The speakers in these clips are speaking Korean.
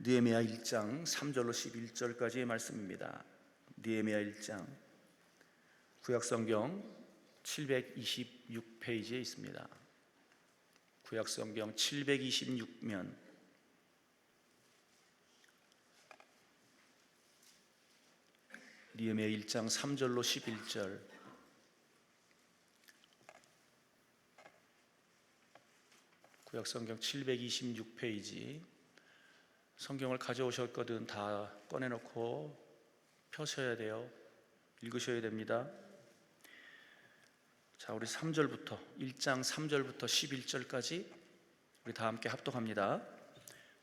느헤미야 1장 3절로 11절까지의 말씀입니다. 느헤미야 1장 구약성경 726페이지에 있습니다. 구약성경 726면 느헤미야 1장 3절로 11절, 구약성경 726페이지. 성경을 가져오셨거든 다 꺼내놓고 펴셔야 돼요. 읽으셔야 됩니다. 자, 우리 3절부터 1장 3절부터 11절까지 우리 다 함께 합독합니다.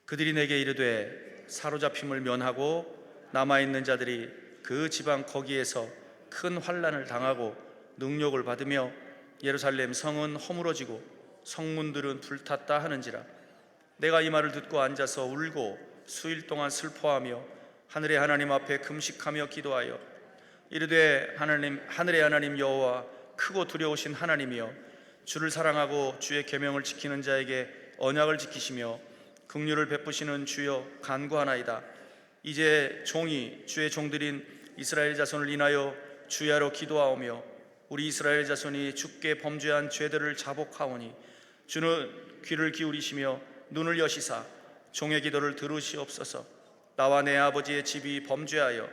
그들이 내게 이르되 사로잡힘을 면하고 남아있는 자들이 그 지방 거기에서 큰 환난을 당하고 능욕을 받으며 예루살렘 성은 허물어지고 성문들은 불탔다 하는지라. 내가 이 말을 듣고 앉아서 울고 수일 동안 슬퍼하며 하늘의 하나님 앞에 금식하며 기도하여 이르되 하늘의 하나님 여호와 크고 두려우신 하나님이여, 주를 사랑하고 주의 계명을 지키는 자에게 언약을 지키시며 긍휼을 베푸시는 주여 간구하나이다. 이제 종이 주의 종들인 이스라엘 자손을 인하여 주야로 기도하오며 우리 이스라엘 자손이 주께 범죄한 죄들을 자복하오니 주는 귀를 기울이시며 눈을 여시사 종의 기도를 들으시옵소서. 나와 내 아버지의 집이 범죄하여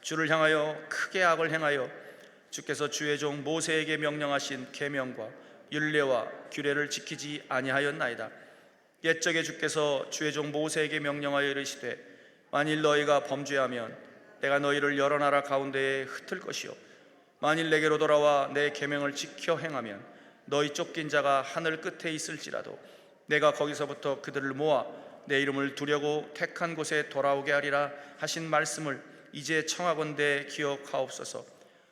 주를 향하여 크게 악을 행하여 주께서 주의 종 모세에게 명령하신 계명과 율례와 규례를 지키지 아니하였나이다. 옛적에 주께서 주의 종 모세에게 명령하여 이르시되 만일 너희가 범죄하면 내가 너희를 여러 나라 가운데에 흩을 것이요 만일 내게로 돌아와 내 계명을 지켜 행하면 너희 쫓긴 자가 하늘 끝에 있을지라도 내가 거기서부터 그들을 모아 내 이름을 두려고 택한 곳에 돌아오게 하리라 하신 말씀을 이제 청하건대 기억하옵소서.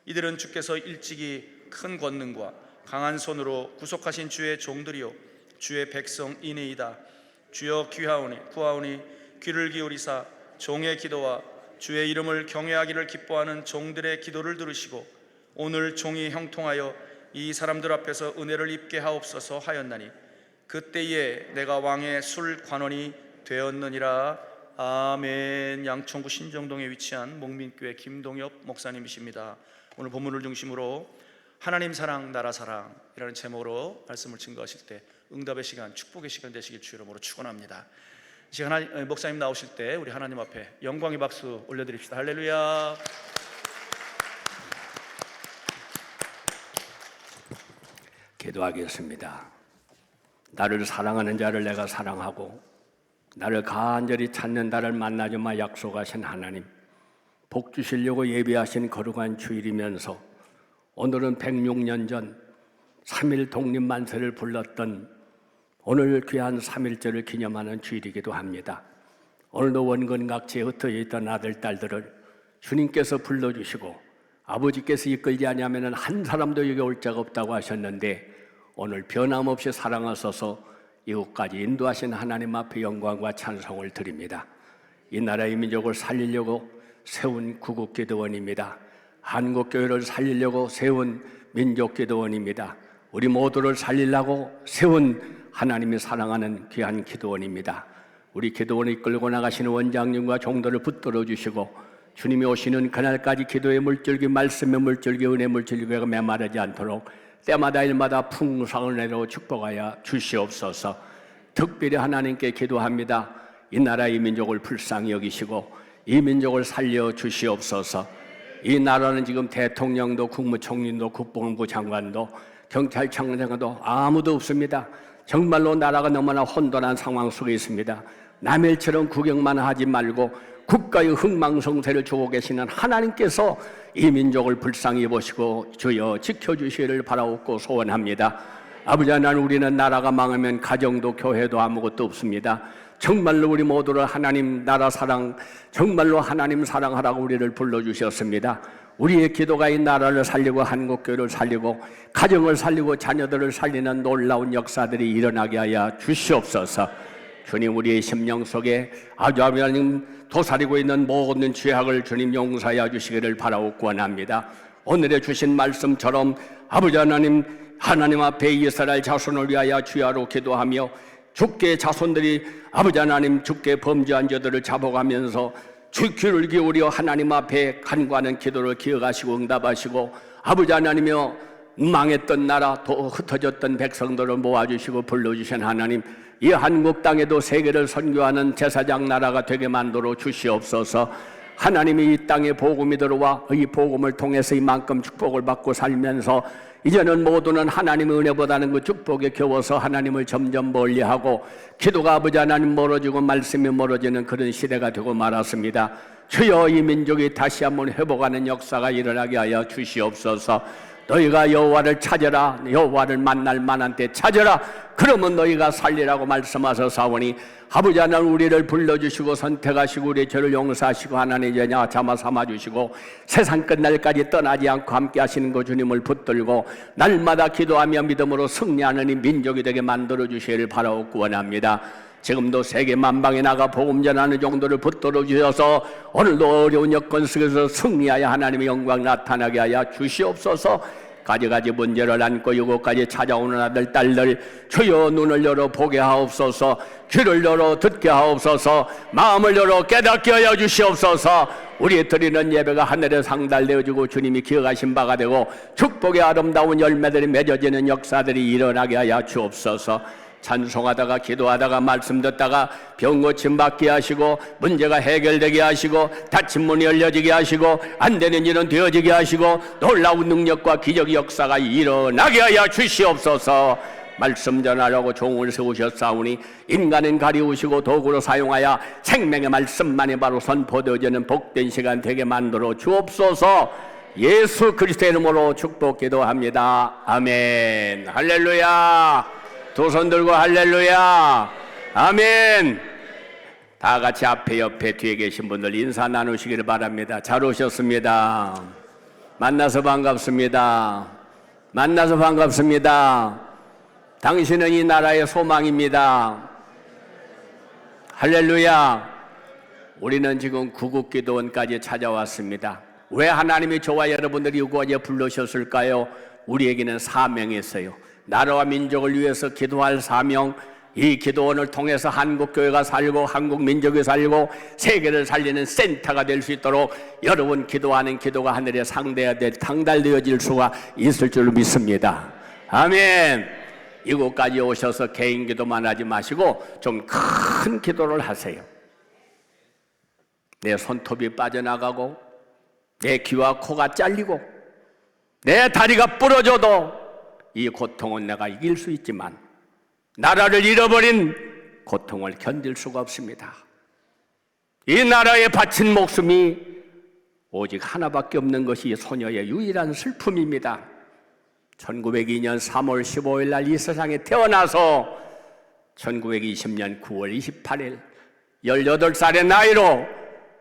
이들은 주께서 일찍이 큰 권능과 강한 손으로 구속하신 주의 종들이요 주의 백성이니이다. 주여 구하오니 귀를 기울이사 종의 기도와 주의 이름을 경외하기를 기뻐하는 종들의 기도를 들으시고 오늘 종이 형통하여 이 사람들 앞에서 은혜를 입게 하옵소서 하였나니 그때에 내가 왕의 술 관원이 되었느니라. 아멘. 양천구 신정동에 위치한 목민교회 김동엽 목사님이십니다. 오늘 본문을 중심으로 하나님 사랑 나라 사랑이라는 제목으로 말씀을 증거하실 때 응답의 시간, 축복의 시간 되시길 주 이름으로 축원합니다. 지금 목사님 나오실 때 우리 하나님 앞에 영광의 박수 올려드립시다. 할렐루야. 기도하겠습니다. 나를 사랑하는 자를 내가 사랑하고 나를 간절히 찾는 나를 만나주마 약속하신 하나님, 복 주시려고 예비하신 거룩한 주일이면서 오늘은 106년 전 3.1 독립만세를 불렀던 오늘 귀한 3.1절을 기념하는 주일이기도 합니다. 오늘도 원근각지에 흩어져 있던 아들, 딸들을 주님께서 불러주시고 아버지께서 이끌지 아니하면 한 사람도 여기 올 자가 없다고 하셨는데 오늘 변함없이 사랑하셔서 이곳까지 인도하신 하나님 앞에 영광과 찬송을 드립니다. 이 나라의 민족을 살리려고 세운 구국기도원입니다. 한국교회를 살리려고 세운 민족기도원입니다. 우리 모두를 살리려고 세운 하나님이 사랑하는 귀한 기도원입니다. 우리 기도원을 이끌고 나가시는 원장님과 종들을 붙들어 주시고 주님이 오시는 그날까지 기도의 물줄기, 말씀의 물줄기, 은혜의 물줄기가 메마르지 않도록 때마다 일마다 풍성을 내려 축복하여 주시옵소서. 특별히 하나님께 기도합니다. 이 나라의 민족을 불쌍히 여기시고 이 민족을 살려 주시옵소서. 이 나라는 지금 대통령도 국무총리도 국방부 장관도 경찰청장도 아무도 없습니다. 정말로 나라가 너무나 혼돈한 상황 속에 있습니다. 남의 일처럼 구경만 하지 말고 국가의 흥망성쇠를 주고 계시는 하나님께서 이 민족을 불쌍히 보시고 주여 지켜주시기를 바라옵고 소원합니다. 아버지 하나님, 우리는 나라가 망하면 가정도 교회도 아무것도 없습니다. 정말로 우리 모두를 하나님 나라 사랑, 정말로 하나님 사랑하라고 우리를 불러주셨습니다. 우리의 기도가 이 나라를 살리고 한국교회를 살리고 가정을 살리고 자녀들을 살리는 놀라운 역사들이 일어나게 하여 주시옵소서. 주님, 우리의 심령 속에 아주 하나님 도사리고 있는 모든 죄악을 주님 용서하여 주시기를 바라옵고 원합니다. 오늘의 주신 말씀처럼 아버지 하나님 앞에 이스라엘 자손을 위하여 주야로 기도하며 주께 자손들이 아버지 하나님 주께 범죄한 자들을 잡아가면서 주 귀를 기울여 하나님 앞에 간구하는 기도를 기억하시고 응답하시고 아버지 하나님이여 망했던 나라 또 흩어졌던 백성들을 모아주시고 불러주신 하나님, 이 한국 땅에도 세계를 선교하는 제사장 나라가 되게 만들어 주시옵소서. 하나님이 이 땅에 복음이 들어와 이 복음을 통해서 이만큼 축복을 받고 살면서 이제는 모두는 하나님의 은혜보다는 그 축복에 겨워서 하나님을 점점 멀리하고 기도가 아버지 하나님 멀어지고 말씀이 멀어지는 그런 시대가 되고 말았습니다. 주여 이 민족이 다시 한번 회복하는 역사가 일어나게 하여 주시옵소서. 너희가 여호와를 찾으라, 여호와를 만날 만한 때 찾으라, 그러면 너희가 살리라고 말씀하셨사오니 아버지 하나님 우리를 불러주시고 선택하시고 우리 죄를 용서하시고 하나님의 제자 삼아 삼아주시고 세상 끝날까지 떠나지 않고 함께 하시는 그 주님을 붙들고 날마다 기도하며 믿음으로 승리하는 이 민족이 되게 만들어주시기를 바라고 원합니다. 지금도 세계 만방에 나가 복음 전하는 정도를 붙들어 주셔서 오늘도 어려운 여건 속에서 승리하여 하나님의 영광 나타나게 하여 주시옵소서. 가지가지 문제를 안고 이곳까지 찾아오는 아들 딸들 주여 눈을 열어 보게 하옵소서, 귀를 열어 듣게 하옵소서, 마음을 열어 깨닫게 하여 주시옵소서. 우리 드리는 예배가 하늘에 상달되어지고 주님이 기억하신 바가 되고 축복의 아름다운 열매들이 맺어지는 역사들이 일어나게 하여 주옵소서. 찬송하다가 기도하다가 말씀 듣다가 병 고침 받게 하시고 문제가 해결되게 하시고 닫힌 문이 열려지게 하시고 안 되는 일은 되어지게 하시고 놀라운 능력과 기적 역사가 일어나게 하여 주시옵소서. 말씀 전하려고 종을 세우셨사오니 인간은 가리우시고 도구로 사용하여 생명의 말씀만이 바로 선포되어지는 복된 시간 되게 만들어 주옵소서. 예수 그리스도의 이름으로 축복 기도합니다. 아멘. 할렐루야. 두 손 들고 할렐루야. 아멘. 다 같이 앞에 옆에 뒤에 계신 분들 인사 나누시기를 바랍니다. 잘 오셨습니다. 만나서 반갑습니다. 만나서 반갑습니다. 당신은 이 나라의 소망입니다. 할렐루야. 우리는 지금 구국기도원까지 찾아왔습니다. 왜 하나님이 저와 여러분들이 이곳에 부르셨을까요? 우리에게는 사명이 있어요. 나라와 민족을 위해서 기도할 사명, 이 기도원을 통해서 한국교회가 살고 한국민족이 살고 세계를 살리는 센터가 될 수 있도록 여러분 기도하는 기도가 하늘에 상달되어질 수가 있을 줄 믿습니다. 아멘. 이곳까지 오셔서 개인 기도만 하지 마시고 좀 큰 기도를 하세요. 내 손톱이 빠져나가고 내 귀와 코가 잘리고 내 다리가 부러져도 이 고통은 내가 이길 수 있지만 나라를 잃어버린 고통을 견딜 수가 없습니다. 이 나라에 바친 목숨이 오직 하나밖에 없는 것이 소녀의 유일한 슬픔입니다. 1902년 3월 15일 날 이 세상에 태어나서 1920년 9월 28일 18살의 나이로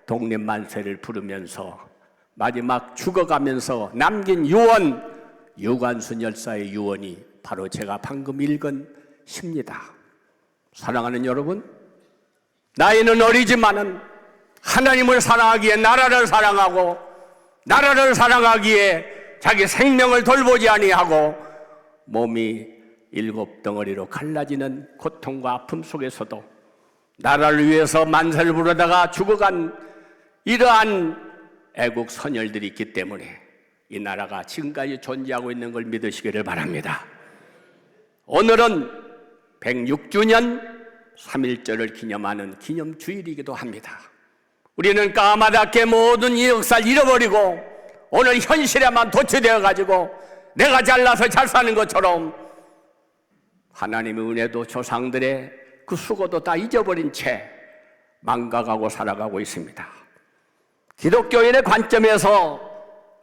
독립만세를 부르면서 마지막 죽어가면서 남긴 유언, 유관순 열사의 유언이 바로 제가 방금 읽은 시입니다. 사랑하는 여러분, 나이는 어리지만은 하나님을 사랑하기에 나라를 사랑하고 나라를 사랑하기에 자기 생명을 돌보지 아니하고 몸이 7덩어리로 갈라지는 고통과 아픔 속에서도 나라를 위해서 만세를 부르다가 죽어간 이러한 애국 선열들이 있기 때문에 이 나라가 지금까지 존재하고 있는 걸 믿으시기를 바랍니다. 오늘은 106주년 3.1절을 기념하는 기념주일이기도 합니다. 우리는 까마득하게 모든 이 역사를 잃어버리고 오늘 현실에만 도취되어가지고 내가 잘나서 잘 사는 것처럼 하나님의 은혜도 조상들의 그 수고도 다 잊어버린 채 망가가고 살아가고 있습니다. 기독교인의 관점에서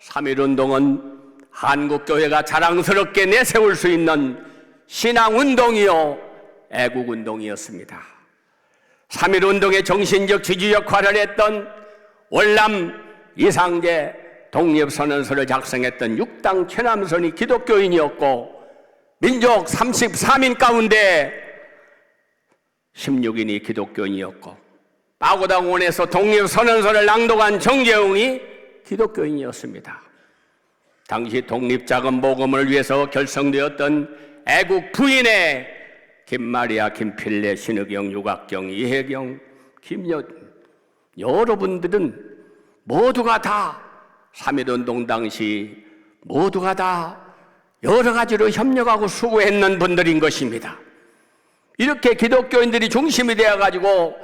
3.1운동은 한국교회가 자랑스럽게 내세울 수 있는 신앙운동이요 애국운동이었습니다. 3.1운동의 정신적 지주 역할을 했던 월남 이상재 독립선언서를 작성했던 6당 최남선이 기독교인이었고 민족 33인 가운데 16인이 기독교인이었고 파고다공원에서 독립선언서를 낭독한 정재웅이 기독교인이었습니다. 당시 독립자금 모금을 위해서 결성되었던 애국 부인의 김마리아, 김필래, 신의경, 유각경, 이혜경, 김여, 여러분들은 모두가 다 3.1운동 당시 모두가 다 여러 가지로 협력하고 수고했는 분들인 것입니다. 이렇게 기독교인들이 중심이 되어가지고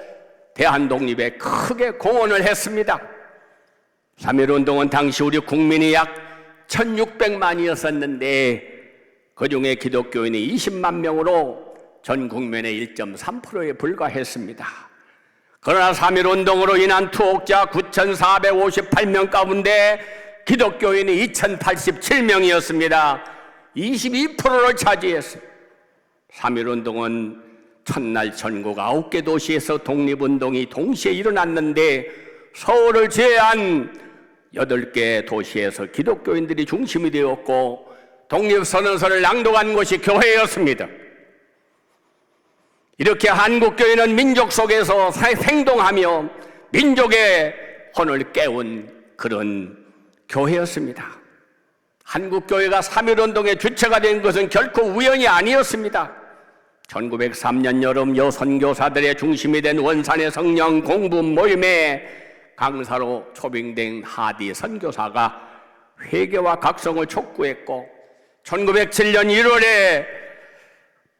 대한독립에 크게 공헌을 했습니다. 3.1운동은 당시 우리 국민이 약 1600만이었었는데 그 중에 기독교인이 20만 명으로 전 국민의 1.3%에 불과했습니다. 그러나 3.1운동으로 인한 투옥자 9,458명 가운데 기독교인이 2,087명이었습니다. 22%를 차지했습니다. 3.1운동은 첫날 전국 9개 도시에서 독립운동이 동시에 일어났는데 서울을 제외한 8개 도시에서 기독교인들이 중심이 되었고 독립선언서를 낭독한 것이 교회였습니다. 이렇게 한국교회는 민족 속에서 생동하며 민족의 혼을 깨운 그런 교회였습니다. 한국교회가 3.1운동의 주체가 된 것은 결코 우연이 아니었습니다. 1903년 여름 여선교사들의 중심이 된 원산의 성령 공부 모임에 강사로 초빙된 하디 선교사가 회개와 각성을 촉구했고 1907년 1월에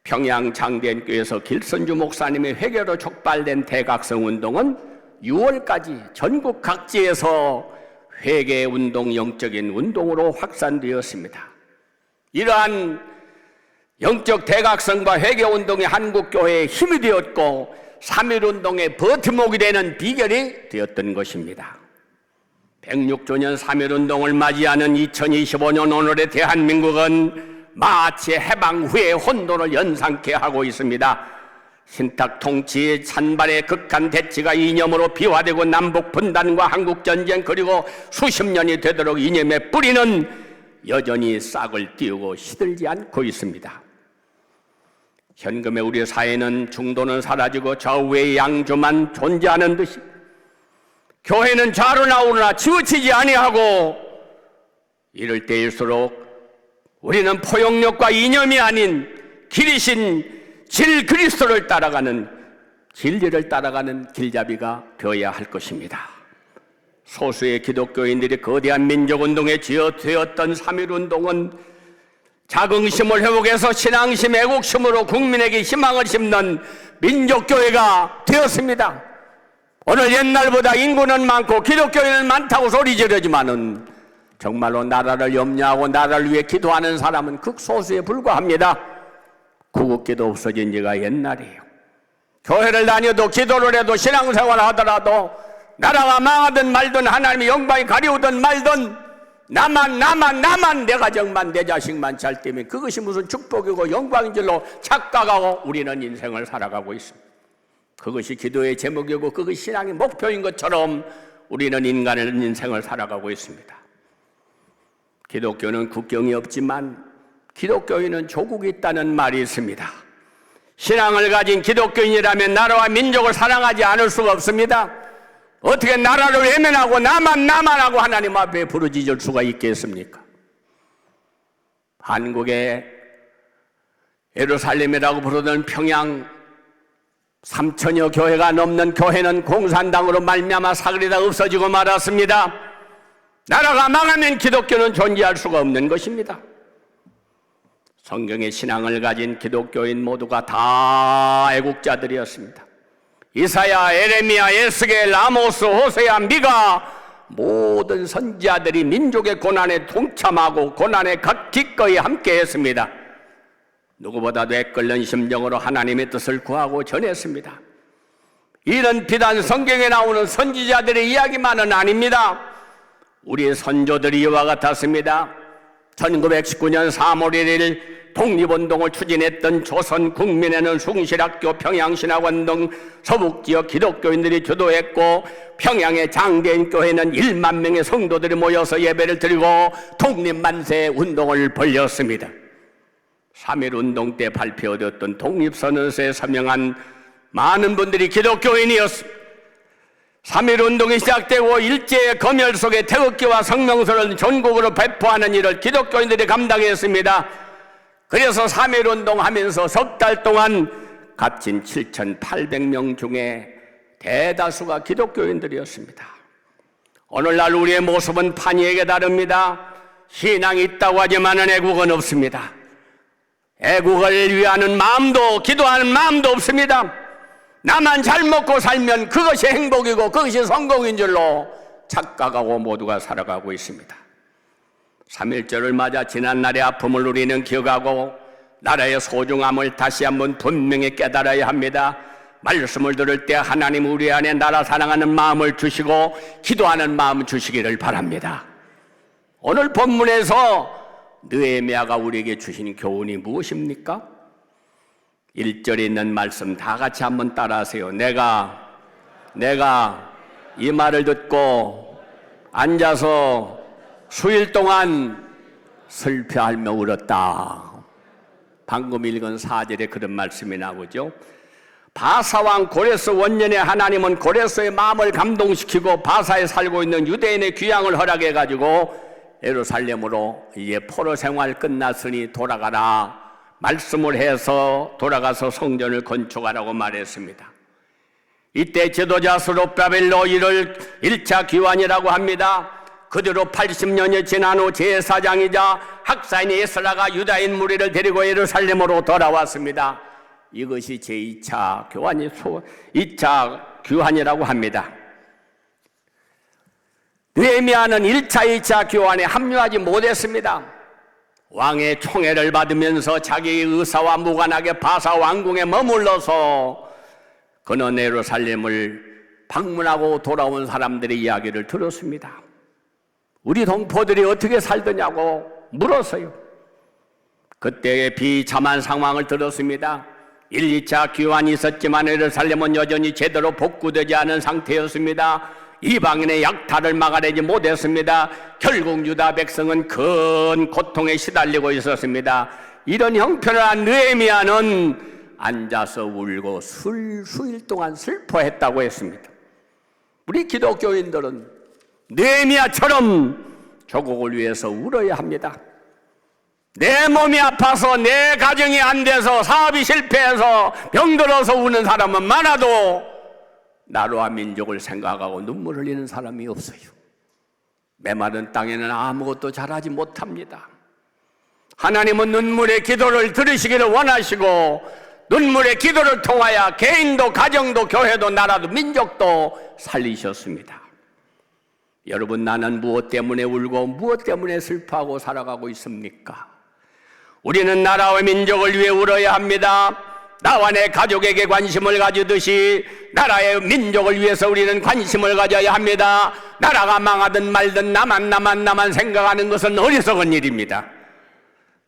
평양 장대교회에서 길선주 목사님의 회개로 촉발된 대각성운동은 6월까지 전국 각지에서 회개운동, 영적인 운동으로 확산되었습니다. 이러한 영적 대각성과 회개운동이 한국교회의 힘이 되었고 3.1운동의 버팀목이 되는 비결이 되었던 것입니다. 106주년 3.1운동을 맞이하는 2025년 오늘의 대한민국은 마치 해방 후의 혼돈을 연상케 하고 있습니다. 신탁 통치의 찬발의 극한 대치가 이념으로 비화되고 남북 분단과 한국전쟁 그리고 수십 년이 되도록 이념의 뿌리는 여전히 싹을 틔우고 시들지 않고 있습니다. 현금의 우리 사회는 중도는 사라지고 좌우의 양조만 존재하는 듯이 교회는 좌로 나오나 치우치지 아니하고 이럴 때일수록 우리는 포용력과 이념이 아닌 길이신 질 그리스도를 따라가는 진리를 따라가는 길잡이가 되어야 할 것입니다. 소수의 기독교인들이 거대한 민족운동에 쥐어되었던 3.1운동은 자긍심을 회복해서 신앙심, 애국심으로 국민에게 희망을 심는 민족교회가 되었습니다. 오늘 옛날보다 인구는 많고 기독교인은 많다고 소리 지르지만은 정말로 나라를 염려하고 나라를 위해 기도하는 사람은 극소수에 불과합니다. 구국기도 없어진 지가 옛날이에요. 교회를 다녀도 기도를 해도 신앙생활을 하더라도 나라가 망하든 말든 하나님의 영광이 가리우든 말든 나만 내 가정만 내 자식만 잘 되면 그것이 무슨 축복이고 영광인 줄로 착각하고 우리는 인생을 살아가고 있습니다. 그것이 기도의 제목이고 그것이 신앙의 목표인 것처럼 우리는 인간의 인생을 살아가고 있습니다. 기독교는 국경이 없지만 기독교인은 조국이 있다는 말이 있습니다. 신앙을 가진 기독교인이라면 나라와 민족을 사랑하지 않을 수가 없습니다. 어떻게 나라를 외면하고 나만 하고 하나님 앞에 부르짖을 수가 있겠습니까? 한국의 예루살렘이라고 부르던 평양 3천여 교회가 넘는 교회는 공산당으로 말미암아 사그리 다 없어지고 말았습니다. 나라가 망하면 기독교는 존재할 수가 없는 것입니다. 성경의 신앙을 가진 기독교인 모두가 다 애국자들이었습니다. 이사야, 에레미야, 에스겔, 아모스, 호세아, 미가 모든 선지자들이 민족의 고난에 동참하고 고난에 기꺼이 함께했습니다. 누구보다도 애끓는 심정으로 하나님의 뜻을 구하고 전했습니다. 이는 비단 성경에 나오는 선지자들의 이야기만은 아닙니다. 우리의 선조들이 이와 같았습니다. 1919년 3월 1일 독립운동을 추진했던 조선국민회는 숭실학교, 평양신학원 등 서북지역 기독교인들이 주도했고 평양의 장대인교회는 1만 명의 성도들이 모여서 예배를 드리고 독립만세 운동을 벌였습니다. 3.1운동 때 발표되었던 독립선언서에 서명한 많은 분들이 기독교인이었습니다. 3.1운동이 시작되고 일제의 검열 속에 태극기와 성명서를 전국으로 배포하는 일을 기독교인들이 감당했습니다. 그래서 3.1운동 하면서 석 달 동안 갇힌 7,800명 중에 대다수가 기독교인들이었습니다. 오늘날 우리의 모습은 판이에게 다릅니다. 신앙이 있다고 하지만은 애국은 없습니다. 애국을 위하는 마음도, 기도하는 마음도 없습니다. 나만 잘 먹고 살면 그것이 행복이고 그것이 성공인 줄로 착각하고 모두가 살아가고 있습니다. 3.1절을 맞아 지난날의 아픔을 우리는 기억하고 나라의 소중함을 다시 한번 분명히 깨달아야 합니다. 말씀을 들을 때 하나님 우리 안에 나라 사랑하는 마음을 주시고 기도하는 마음 주시기를 바랍니다. 오늘 본문에서 느헤미야가 우리에게 주신 교훈이 무엇입니까? 1절에 있는 말씀 다 같이 한번 따라하세요. 내가 이 말을 듣고 앉아서 수일 동안 슬퍼하며 울었다. 방금 읽은 4절에 그런 말씀이 나오죠. 바사왕 고레스 원년에 하나님은 고레스의 마음을 감동시키고 바사에 살고 있는 유대인의 귀향을 허락해가지고 예루살렘으로 이제 포로 생활 끝났으니 돌아가라 말씀을 해서 돌아가서 성전을 건축하라고 말했습니다. 이때 지도자 스룹바벨로 이를 1차 귀환이라고 합니다. 그대로 80년이 지난 후 제사장이자 학사인 에스라가 유다인 무리를 데리고 예루살렘으로 돌아왔습니다. 이것이 제2차 교환이 2차 귀환이라고 합니다. 느헤미야는 1차, 2차 교환에 합류하지 못했습니다. 왕의 총애를 받으면서 자기의 의사와 무관하게 바사 왕궁에 머물러서 그는 예루살렘을 방문하고 돌아온 사람들의 이야기를 들었습니다. 우리 동포들이 어떻게 살더냐고 물었어요. 그때의 비참한 상황을 들었습니다. 1, 2차 귀환이 있었지만 예루살렘은 여전히 제대로 복구되지 않은 상태였습니다. 이방인의 약탈을 막아내지 못했습니다. 결국 유다 백성은 큰 고통에 시달리고 있었습니다. 이런 형편을 느헤미야는 앉아서 울고 수일 동안 슬퍼했다고 했습니다. 우리 기독교인들은 느헤미야처럼 조국을 위해서 울어야 합니다. 내 몸이 아파서 내 가정이 안 돼서 사업이 실패해서 병들어서 우는 사람은 많아도 나라와 민족을 생각하고 눈물 흘리는 사람이 없어요. 메마른 땅에는 아무것도 잘하지 못합니다. 하나님은 눈물의 기도를 들으시기를 원하시고 눈물의 기도를 통하여 개인도 가정도 교회도 나라도 민족도 살리셨습니다. 여러분, 나는 무엇 때문에 울고 무엇 때문에 슬퍼하고 살아가고 있습니까? 우리는 나라와 민족을 위해 울어야 합니다. 나와 내 가족에게 관심을 가지듯이 나라의 민족을 위해서 우리는 관심을 가져야 합니다. 나라가 망하든 말든 나만 생각하는 것은 어리석은 일입니다.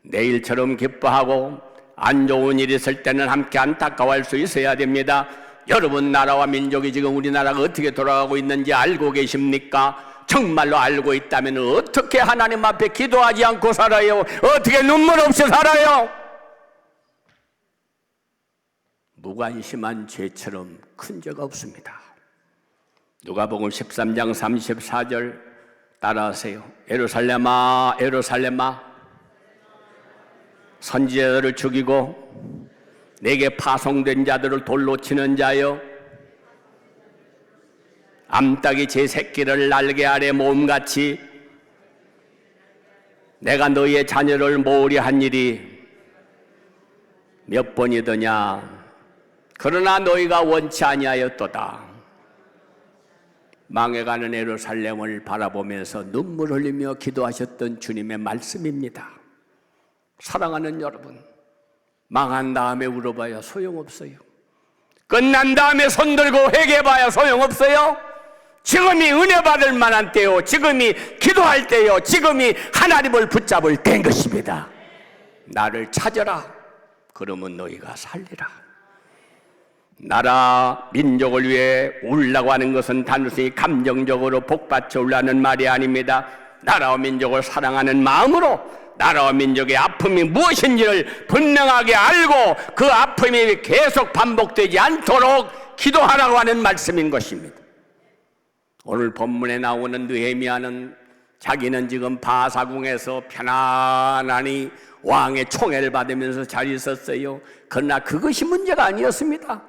내일처럼 기뻐하고 안 좋은 일이 있을 때는 함께 안타까워할 수 있어야 됩니다. 여러분, 나라와 민족이 지금 우리나라가 어떻게 돌아가고 있는지 알고 계십니까? 정말로 알고 있다면 어떻게 하나님 앞에 기도하지 않고 살아요? 어떻게 눈물 없이 살아요? 무관심한 죄처럼 큰 죄가 없습니다. 누가복음 13장 34절 따라하세요. 예루살렘아 예루살렘아 선지자들을 죽이고 내게 파송된 자들을 돌로 치는 자여, 암탉이 제 새끼를 날개 아래 모음같이 내가 너희의 자녀를 모으려 한 일이 몇 번이더냐. 그러나 너희가 원치 아니하였도다. 망해가는 예루살렘을 바라보면서 눈물 흘리며 기도하셨던 주님의 말씀입니다. 사랑하는 여러분, 망한 다음에 울어봐야 소용없어요. 끝난 다음에 손들고 회개해봐야 소용없어요. 지금이 은혜 받을 만한 때요, 지금이 기도할 때요, 지금이 하나님을 붙잡을 때인 것입니다. 나를 찾아라. 그러면 너희가 살리라. 나라 민족을 위해 울라고 하는 것은 단순히 감정적으로 복받쳐 울라는 말이 아닙니다. 나라와 민족을 사랑하는 마음으로 나라와 민족의 아픔이 무엇인지를 분명하게 알고 그 아픔이 계속 반복되지 않도록 기도하라고 하는 말씀인 것입니다. 오늘 본문에 나오는 느헤미야는 자기는 지금 바사궁에서 편안하니 왕의 총애를 받으면서 잘 있었어요. 그러나 그것이 문제가 아니었습니다.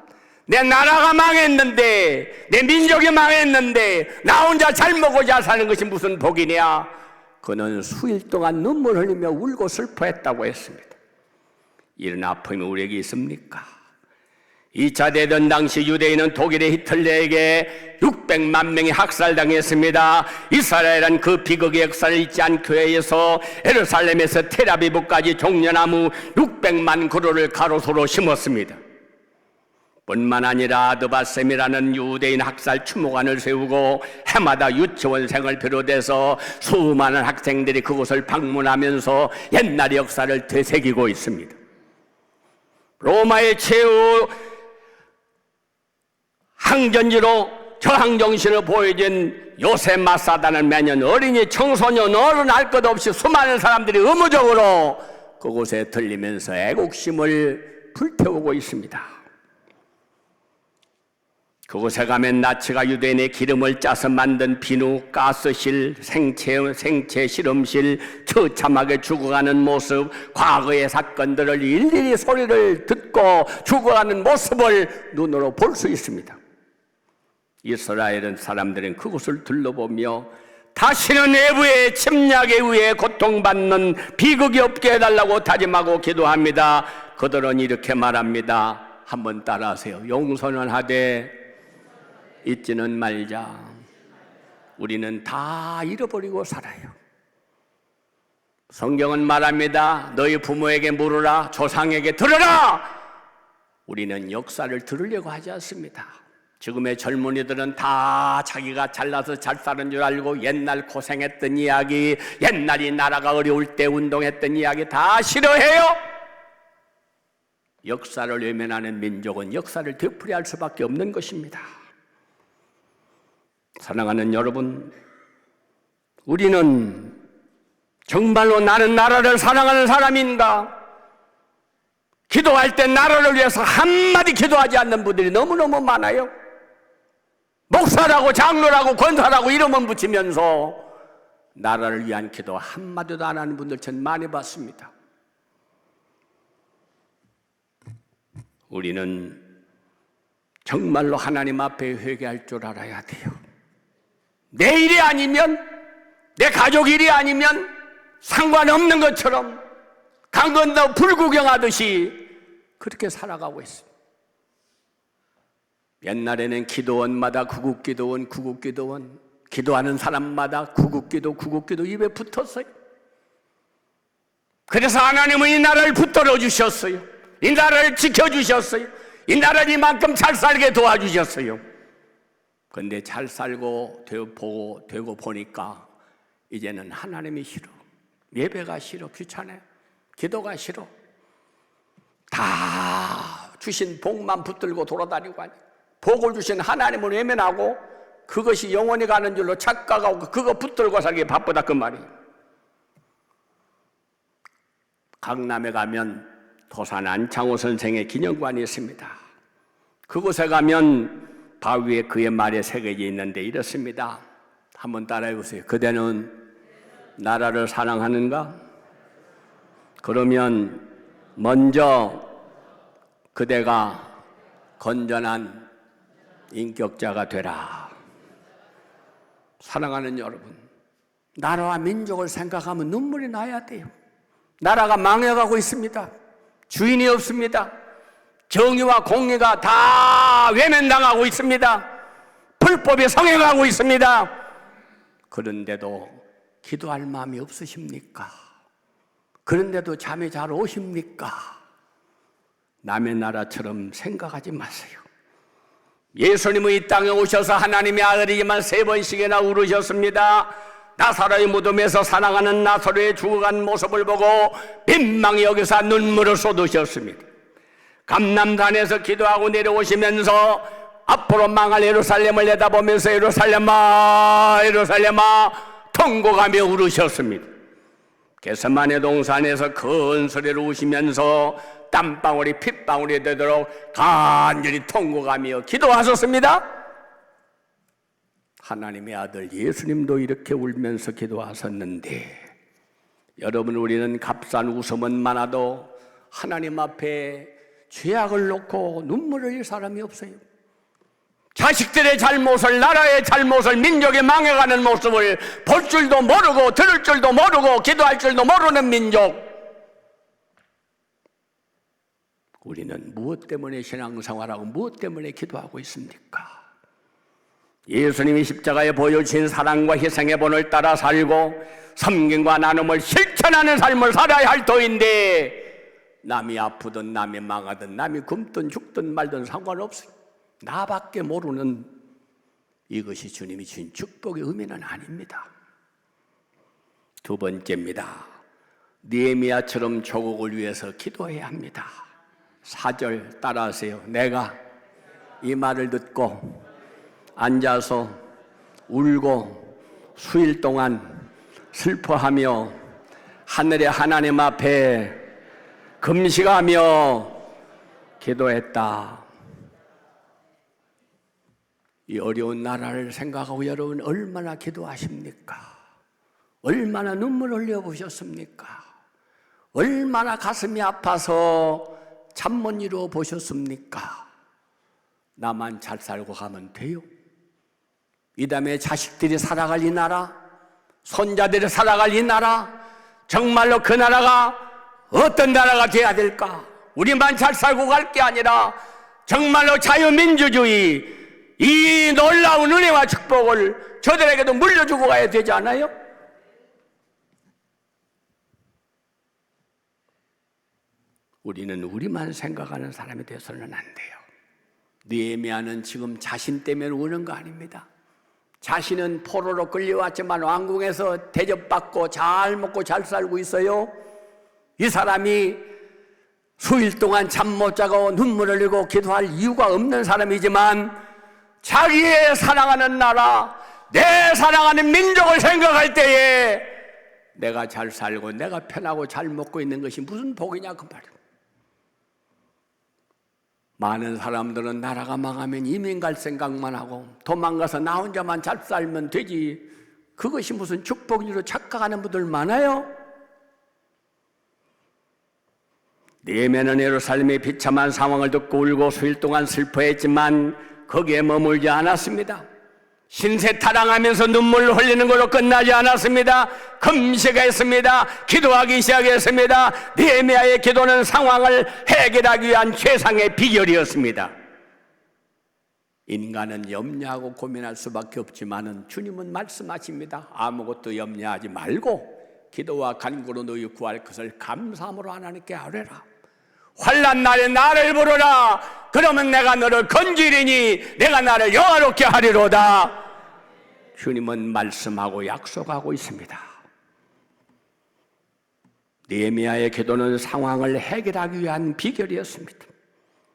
내 나라가 망했는데, 내 민족이 망했는데 나 혼자 잘 먹고 잘 사는 것이 무슨 복이냐. 그는 수일 동안 눈물 흘리며 울고 슬퍼했다고 했습니다. 이런 아픔이 우리에게 있습니까? 2차 대전 당시 유대인은 독일의 히틀러에게 600만 명이 학살당했습니다. 이스라엘은 그 비극의 역사를 잊지 않기 위해서 예루살렘에서 텔아비브까지 종려나무 600만 그루를 가로수로 심었습니다. 뿐만 아니라 드바셈이라는 유대인 학살 추모관을 세우고 해마다 유치원생을 비롯해서 수많은 학생들이 그곳을 방문하면서 옛날 역사를 되새기고 있습니다. 로마의 최후 항전지로 저항정신을 보여준 요셉 마사다는 매년 어린이, 청소년, 어른 알 것 없이 수많은 사람들이 의무적으로 그곳에 들리면서 애국심을 불태우고 있습니다. 그곳에 가면 나치가 유대인의 기름을 짜서 만든 비누, 가스실, 생체 실험실, 처참하게 죽어가는 모습, 과거의 사건들을 일일이 소리를 듣고 죽어가는 모습을 눈으로 볼 수 있습니다. 이스라엘 사람들은 그곳을 둘러보며 다시는 내부의 침략에 의해 고통받는 비극이 없게 해달라고 다짐하고 기도합니다. 그들은 이렇게 말합니다. 한번 따라하세요. 용서는 하되 잊지는 말자. 우리는 다 잃어버리고 살아요. 성경은 말합니다. 너희 부모에게 물으라, 조상에게 들으라. 우리는 역사를 들으려고 하지 않습니다. 지금의 젊은이들은 다 자기가 잘나서 잘 사는 줄 알고 옛날 고생했던 이야기, 옛날이 나라가 어려울 때 운동했던 이야기 다 싫어해요. 역사를 외면하는 민족은 역사를 되풀이할 수밖에 없는 것입니다. 사랑하는 여러분, 우리는 정말로 나는 나라를 사랑하는 사람인가? 기도할 때 나라를 위해서 한마디 기도하지 않는 분들이 너무너무 많아요. 목사라고 장로라고 권사라고 이름은 붙이면서 나라를 위한 기도 한마디도 안 하는 분들 전 많이 봤습니다. 우리는 정말로 하나님 앞에 회개할 줄 알아야 돼요. 내 일이 아니면, 내 가족 일이 아니면 상관없는 것처럼 강 건너 불구경하듯이 그렇게 살아가고 있습니다. 옛날에는 기도원마다 구국기도원, 기도하는 사람마다 구국기도 입에 붙었어요. 그래서 하나님은 이 나라를 붙들어 주셨어요. 이 나라를 지켜주셨어요. 이 나라를 이만큼 잘 살게 도와주셨어요. 그런데 잘 살고 되고 보니까 이제는 하나님이 싫어, 예배가 싫어, 귀찮아요, 기도가 싫어, 다 주신 복만 붙들고 돌아다니고 하니 복을 주신 하나님을 외면하고 그것이 영원히 가는 줄로 착각하고 그거 붙들고 살기 바쁘다 그 말이에요. 강남에 가면 도산 안창호 선생의 기념관이 있습니다. 그곳에 가면 바위에 그의 말이 새겨져 있는데 이렇습니다. 한번 따라해 보세요. 그대는 나라를 사랑하는가? 그러면 먼저 그대가 건전한 인격자가 되라. 사랑하는 여러분, 나라와 민족을 생각하면 눈물이 나야 돼요. 나라가 망해가고 있습니다. 주인이 없습니다. 정의와 공의가 다 외면당하고 있습니다. 불법이 성행하고 있습니다. 그런데도 기도할 마음이 없으십니까? 그런데도 잠이 잘 오십니까? 남의 나라처럼 생각하지 마세요. 예수님은 이 땅에 오셔서 하나님의 아들이지만 3번씩이나 울으셨습니다. 나사로의 무덤에서 사랑하는 나사로의 죽어간 모습을 보고 민망히 여기서 눈물을 쏟으셨습니다. 감람산에서 기도하고 내려오시면서 앞으로 망할 예루살렘을 내다보면서 예루살렘아 예루살렘아 통곡하며 울으셨습니다. 겟세마네 동산에서 큰 소리로 우시면서 땀방울이 핏방울이 되도록 간절히 통곡하며 기도하셨습니다. 하나님의 아들 예수님도 이렇게 울면서 기도하셨는데 여러분, 우리는 값싼 웃음은 많아도 하나님 앞에 죄악을 놓고 눈물을 흘릴 사람이 없어요. 자식들의 잘못을, 나라의 잘못을, 민족이 망해가는 모습을 볼 줄도 모르고 들을 줄도 모르고 기도할 줄도 모르는 민족. 우리는 무엇 때문에 신앙생활하고 무엇 때문에 기도하고 있습니까? 예수님이 십자가에 보여주신 사랑과 희생의 본을 따라 살고 섬김과 나눔을 실천하는 삶을 살아야 할 터인데, 남이 아프든 남이 망하든 남이 굶든 죽든 말든 상관없어요. 나밖에 모르는 이것이 주님이 주신 축복의 의미는 아닙니다. 두 번째입니다. 느헤미야처럼 조국을 위해서 기도해야 합니다. 4절 따라하세요. 내가 이 말을 듣고 앉아서 울고 수일 동안 슬퍼하며 하늘의 하나님 앞에 금식하며 기도했다. 이 어려운 나라를 생각하고 여러분 얼마나 기도하십니까? 얼마나 눈물 흘려보셨습니까? 얼마나 가슴이 아파서 잠 못 이루어 보셨습니까? 나만 잘 살고 가면 돼요? 이 다음에 자식들이 살아갈 이 나라, 손자들이 살아갈 이 나라, 정말로 그 나라가 어떤 나라가 돼야 될까? 우리만 잘 살고 갈 게 아니라 정말로 자유민주주의, 이 놀라운 은혜와 축복을 저들에게도 물려주고 가야 되지 않아요? 우리는 우리만 생각하는 사람이 되어서는 안 돼요. 느헤미야는 지금 자신 때문에 우는 거 아닙니다. 자신은 포로로 끌려왔지만 왕궁에서 대접받고 잘 먹고 잘 살고 있어요. 이 사람이 수일 동안 잠 못 자고 눈물 흘리고 기도할 이유가 없는 사람이지만 자기의 사랑하는 나라, 내 사랑하는 민족을 생각할 때에 내가 잘 살고 내가 편하고 잘 먹고 있는 것이 무슨 복이냐 그 말이에요. 많은 사람들은 나라가 망하면 이민 갈 생각만 하고 도망가서 나 혼자만 잘 살면 되지, 그것이 무슨 축복으로 착각하는 분들 많아요. 느헤미야는 예루살렘의 비참한 상황을 듣고 울고 수일 동안 슬퍼했지만 거기에 머물지 않았습니다. 신세 타령하면서 눈물을 흘리는 걸로 끝나지 않았습니다. 금식했습니다. 기도하기 시작했습니다. 느헤미야의 기도는 상황을 해결하기 위한 최상의 비결이었습니다. 인간은 염려하고 고민할 수밖에 없지만 주님은 말씀하십니다. 아무것도 염려하지 말고 기도와 간구로 너희 구할 것을 감사함으로 하나님께 아뢰라. 환난 날에 나를 부르라. 그러면 내가 너를 건지리니 내가 나를 영화롭게 하리로다. 주님은 말씀하고 약속하고 있습니다. 느헤미야의 기도는 상황을 해결하기 위한 비결이었습니다.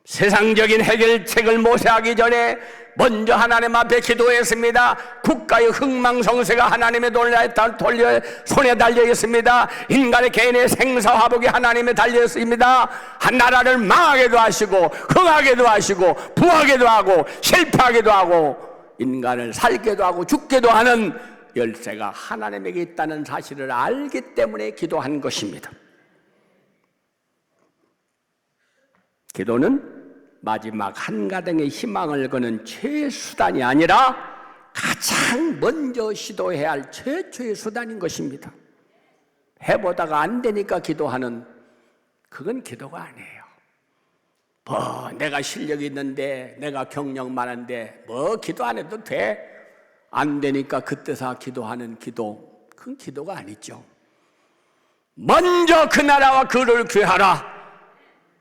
세상적인 해결책을 모색하기 전에 먼저 하나님 앞에 기도했습니다. 국가의 흥망성쇠가 하나님의 손에 달려 있습니다. 인간의 개인의 생사화복이 하나님에 달려 있습니다. 한 나라를 망하게도 하시고 흥하게도 하시고 부하게도 하고 실패하게도 하고 인간을 살게도 하고 죽게도 하는 열쇠가 하나님에게 있다는 사실을 알기 때문에 기도한 것입니다. 기도는 마지막 한가닥의 희망을 거는 최수단이 아니라 가장 먼저 시도해야 할 최초의 수단인 것입니다. 해보다가 안 되니까 기도하는, 그건 기도가 아니에요. 내가 실력이 있는데, 내가 경력 많은데 기도 안 해도 돼? 안 되니까 그때서 기도하는 기도, 그건 기도가 아니죠. 먼저 그 나라와 그를 구하라.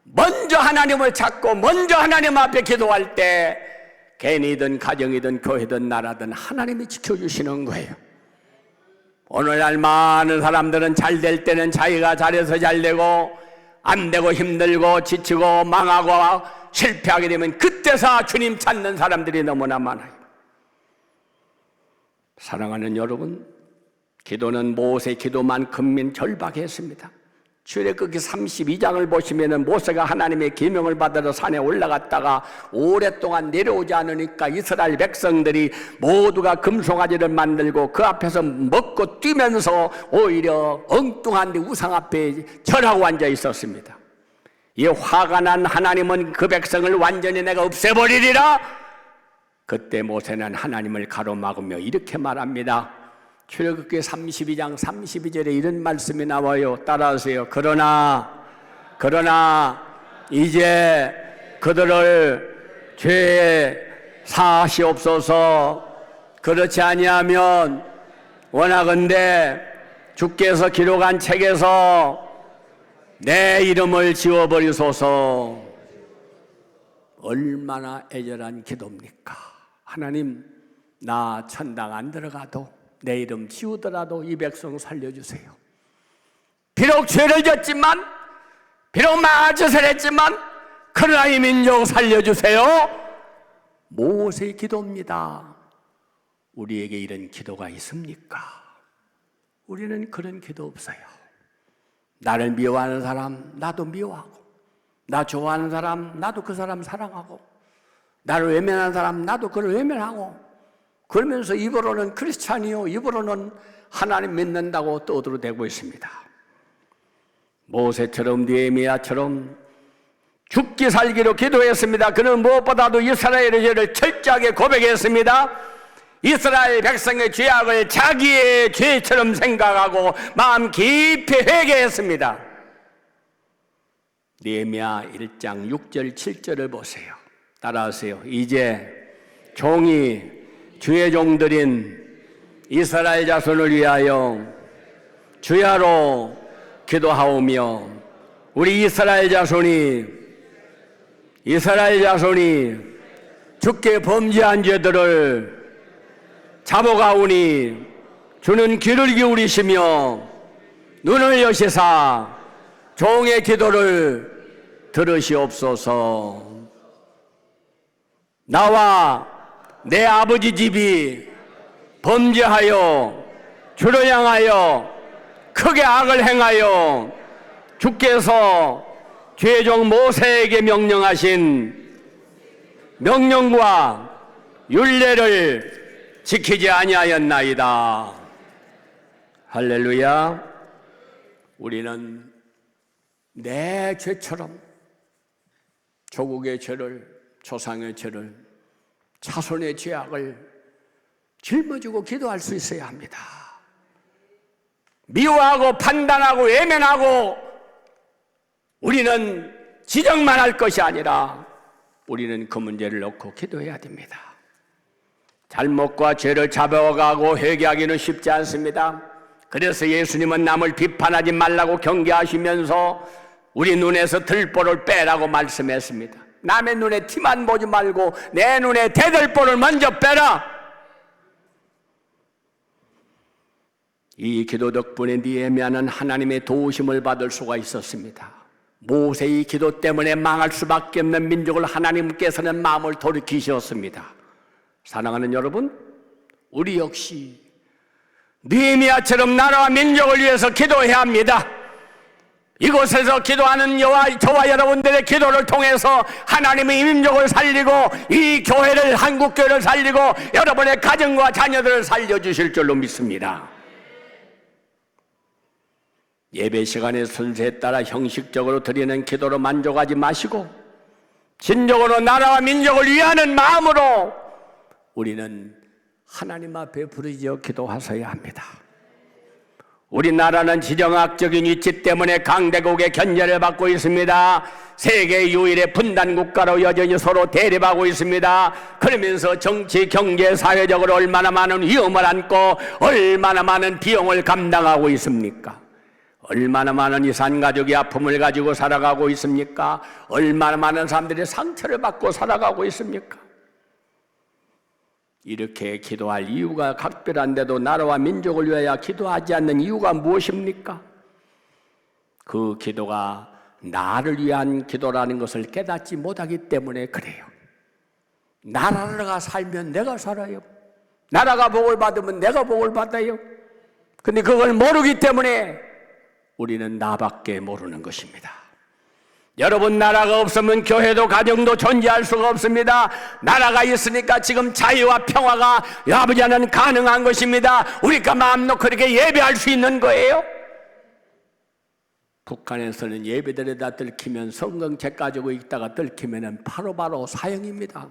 먼저 하나님을 찾고 먼저 하나님 앞에 기도할 때 개인이든 가정이든 교회든 나라든 하나님이 지켜주시는 거예요. 오늘날 많은 사람들은 잘 될 때는 자기가 잘해서 잘 되고 안 되고 힘들고 지치고 망하고 실패하게 되면 그때서 주님 찾는 사람들이 너무나 많아요. 사랑하는 여러분, 기도는 모세 기도만큼은 절박했습니다. 출애굽기 32장을 보시면은 모세가 하나님의 계명을 받으러 산에 올라갔다가 오랫동안 내려오지 않으니까 이스라엘 백성들이 모두가 금송아지를 만들고 그 앞에서 먹고 뛰면서 오히려 엉뚱한 데 우상 앞에 절하고 앉아 있었습니다. 이 화가 난 하나님은 그 백성을 완전히 내가 없애버리리라. 그때 모세는 하나님을 가로막으며 이렇게 말합니다. 출애굽기 32장 32절에 이런 말씀이 나와요. 따라하세요. 그러나 이제 그들을 죄에 사하시옵소서. 그렇지 아니하면 원하건대 주께서 기록한 책에서 내 이름을 지워버리소서. 얼마나 애절한 기도입니까? 하나님, 나 천당 안 들어가도 내 이름 지우더라도 이 백성 살려주세요. 비록 죄를 졌지만, 비록 망할 짓을 했지만, 그러나 이 민족 살려주세요. 모세의 기도입니다. 우리에게 이런 기도가 있습니까? 우리는 그런 기도 없어요. 나를 미워하는 사람 나도 미워하고, 나 좋아하는 사람 나도 그 사람 사랑하고, 나를 외면하는 사람 나도 그를 외면하고, 그러면서 입으로는 크리스찬이요, 입으로는 하나님 믿는다고 떠들어대고 있습니다. 모세처럼 느헤미야처럼 죽기 살기로 기도했습니다. 그는 무엇보다도 이스라엘의 죄를 철저하게 고백했습니다. 이스라엘 백성의 죄악을 자기의 죄처럼 생각하고 마음 깊이 회개했습니다. 느헤미야 1장 6절 7절을 보세요. 따라하세요. 이제 종이 주의 종들인 이스라엘 자손을 위하여 주야로 기도하오며, 우리 이스라엘 자손이 주께 범죄한 죄들을 잡아가오니 주는 귀를 기울이시며 눈을 여시사 종의 기도를 들으시옵소서. 나와 내 아버지 집이 범죄하여 주를 향하여 크게 악을 행하여 주께서 죄종 모세에게 명령하신 명령과 율례를 지키지 아니하였나이다. 할렐루야. 우리는 내 죄처럼 조국의 죄를, 조상의 죄를, 자손의 죄악을 짊어지고 기도할 수 있어야 합니다. 미워하고 판단하고 외면하고 우리는 지적만 할 것이 아니라 우리는 그 문제를 놓고 기도해야 됩니다. 잘못과 죄를 잡아가고 회개하기는 쉽지 않습니다. 그래서 예수님은 남을 비판하지 말라고 경계하시면서 우리 눈에서 들보를 빼라고 말씀했습니다. 남의 눈에 티만 보지 말고 내 눈에 대들보를 먼저 빼라. 이 기도 덕분에 느헤미야는 하나님의 도우심을 받을 수가 있었습니다. 모세의 기도 때문에 망할 수밖에 없는 민족을 하나님께서는 마음을 돌이키셨습니다. 사랑하는 여러분, 우리 역시 느헤미야처럼 나라와 민족을 위해서 기도해야 합니다. 이곳에서 기도하는 저와 여러분들의 기도를 통해서 하나님의 민족을 살리고 이 교회를, 한국교회를 살리고 여러분의 가정과 자녀들을 살려주실 줄로 믿습니다. 예배 시간의 순서에 따라 형식적으로 드리는 기도로 만족하지 마시고 진정으로 나라와 민족을 위하는 마음으로 우리는 하나님 앞에 부르짖어 기도하셔야 합니다. 우리나라는 지정학적인 위치 때문에 강대국의 견제를 받고 있습니다. 세계 유일의 분단 국가로 여전히 서로 대립하고 있습니다. 그러면서 정치, 경제, 사회적으로 얼마나 많은 위험을 안고 얼마나 많은 비용을 감당하고 있습니까? 얼마나 많은 이산가족이 아픔을 가지고 살아가고 있습니까? 얼마나 많은 사람들이 상처를 받고 살아가고 있습니까? 이렇게 기도할 이유가 각별한데도 나라와 민족을 위하여 기도하지 않는 이유가 무엇입니까? 그 기도가 나를 위한 기도라는 것을 깨닫지 못하기 때문에 그래요. 나라가 살면 내가 살아요. 나라가 복을 받으면 내가 복을 받아요. 근데 그걸 모르기 때문에 우리는 나밖에 모르는 것입니다. 여러분, 나라가 없으면 교회도 가정도 존재할 수가 없습니다. 나라가 있으니까 지금 자유와 평화가 아버지 하나는 가능한 것입니다. 우리가 마음 놓고 이렇게 예배할 수 있는 거예요. 북한에서는 예배드려다 들키면 성경책 가지고 있다가 들키면 바로바로 사형입니다.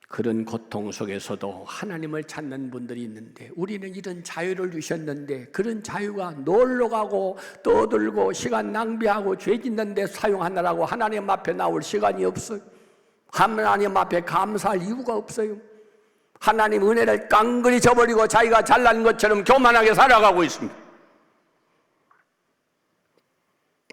그런 고통 속에서도 하나님을 찾는 분들이 있는데, 우리는 이런 자유를 주셨는데 그런 자유가 놀러가고 떠들고 시간 낭비하고 죄 짓는 데 사용하느라고 하나님 앞에 나올 시간이 없어요. 하나님 앞에 감사할 이유가 없어요. 하나님 은혜를 깡그리 저버리고 자기가 잘난 것처럼 교만하게 살아가고 있습니다.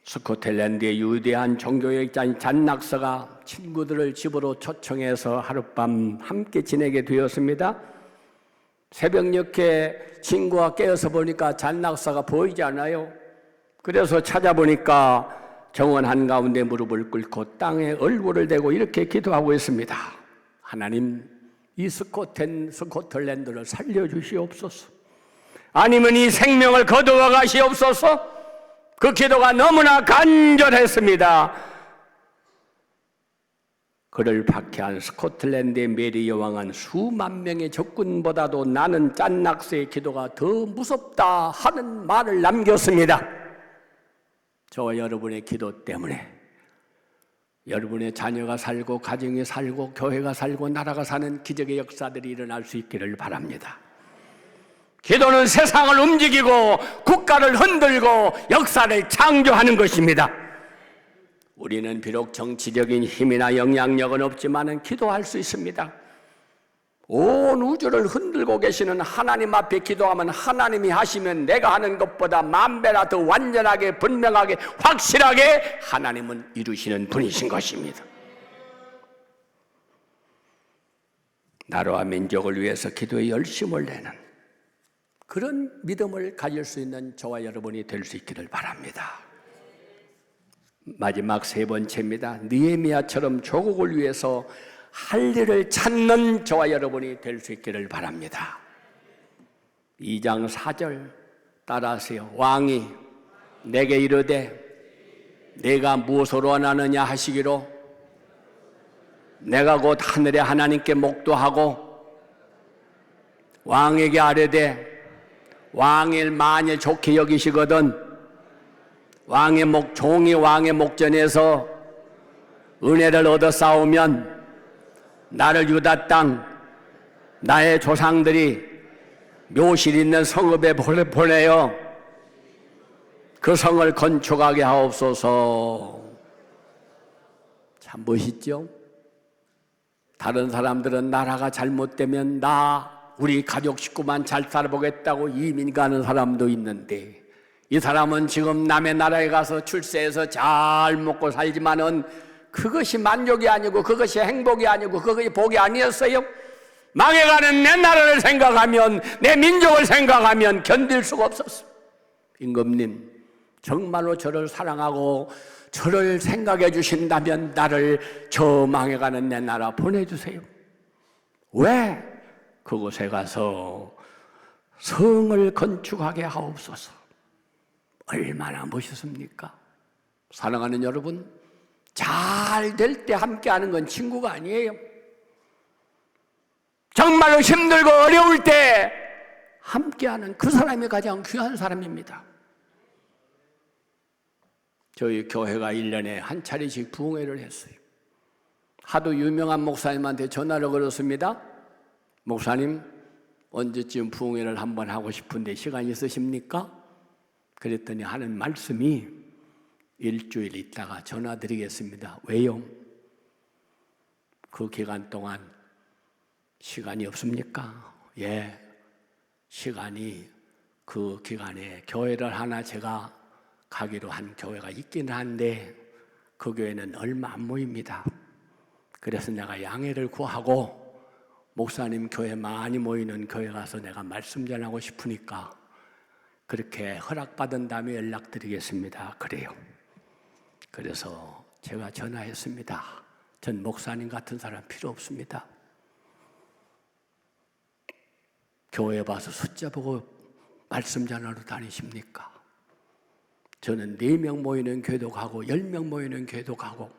스코틀랜드의 유대한 종교학자인 잔 낙서가 친구들을 집으로 초청해서 하룻밤 함께 지내게 되었습니다. 새벽녘에 친구가 깨어서 보니까 잔 낙서가 보이지 않아요. 그래서 찾아보니까 정원 한가운데 무릎을 꿇고 땅에 얼굴을 대고 이렇게 기도하고 있습니다. 하나님, 이 스코틀랜드를 살려주시옵소서. 아니면 이 생명을 거두어 가시옵소서. 그 기도가 너무나 간절했습니다. 그를 박해한 스코틀랜드의 메리 여왕은 수만 명의 적군보다도 나는 짠 낙서의 기도가 더 무섭다 하는 말을 남겼습니다. 저와 여러분의 기도 때문에 여러분의 자녀가 살고 가정이 살고 교회가 살고 나라가 사는 기적의 역사들이 일어날 수 있기를 바랍니다. 기도는 세상을 움직이고 국가를 흔들고 역사를 창조하는 것입니다. 우리는 비록 정치적인 힘이나 영향력은 없지만 기도할 수 있습니다. 온 우주를 흔들고 계시는 하나님 앞에 기도하면 하나님이 하시면 내가 하는 것보다 만 배나 더 완전하게 분명하게 확실하게 하나님은 이루시는 분이신 것입니다. 나라와 민족을 위해서 기도에 열심을 내는 그런 믿음을 가질 수 있는 저와 여러분이 될 수 있기를 바랍니다. 마지막 세 번째입니다. 느헤미야처럼 조국을 위해서 할 일을 찾는 저와 여러분이 될 수 있기를 바랍니다. 2장 4절 따라하세요. 왕이 내게 이르되 내가 무엇으로 원하느냐 하시기로 내가 곧 하늘의 하나님께 목도하고 왕에게 아뢰되 왕을 만일 좋게 여기시거든 종이 왕의 목전에서 은혜를 얻어 싸우면 나를 유다 땅 나의 조상들이 묘실 있는 성읍에 보내어 그 성을 건축하게 하옵소서. 참 멋있죠? 다른 사람들은 나라가 잘못되면 우리 가족 식구만 잘 살아보겠다고 이민 가는 사람도 있는데, 이 사람은 지금 남의 나라에 가서 출세해서 잘 먹고 살지만은 그것이 만족이 아니고 그것이 행복이 아니고 그것이 복이 아니었어요. 망해가는 내 나라를 생각하면 내 민족을 생각하면 견딜 수가 없었어요. 임금님, 정말로 저를 사랑하고 저를 생각해 주신다면 나를 저 망해가는 내 나라 보내주세요. 왜? 그곳에 가서 성을 건축하게 하옵소서. 얼마나 멋있습니까? 사랑하는 여러분, 잘 될 때 함께하는 건 친구가 아니에요. 정말로 힘들고 어려울 때 함께하는 그 사람이 가장 귀한 사람입니다. 저희 교회가 1년에 한 차례씩 부흥회를 했어요. 하도 유명한 목사님한테 전화를 걸었습니다. 목사님, 언제쯤 부흥회를 한번 하고 싶은데 시간 있으십니까? 그랬더니 하는 말씀이 일주일 있다가 전화드리겠습니다. 왜요? 그 기간 동안 시간이 없습니까? 예, 시간이 그 기간에 교회를 하나 제가 가기로 한 교회가 있기는 한데 그 교회는 얼마 안 모입니다. 그래서 내가 양해를 구하고 목사님 교회 많이 모이는 교회 가서 내가 말씀 전하고 싶으니까 그렇게 허락받은 다음에 연락드리겠습니다. 그래요. 그래서 제가 전화했습니다. 전 목사님 같은 사람 필요 없습니다. 교회 봐서 숫자 보고 말씀 전하러 다니십니까? 저는 4명 모이는 교회도 가고 10명 모이는 교회도 가고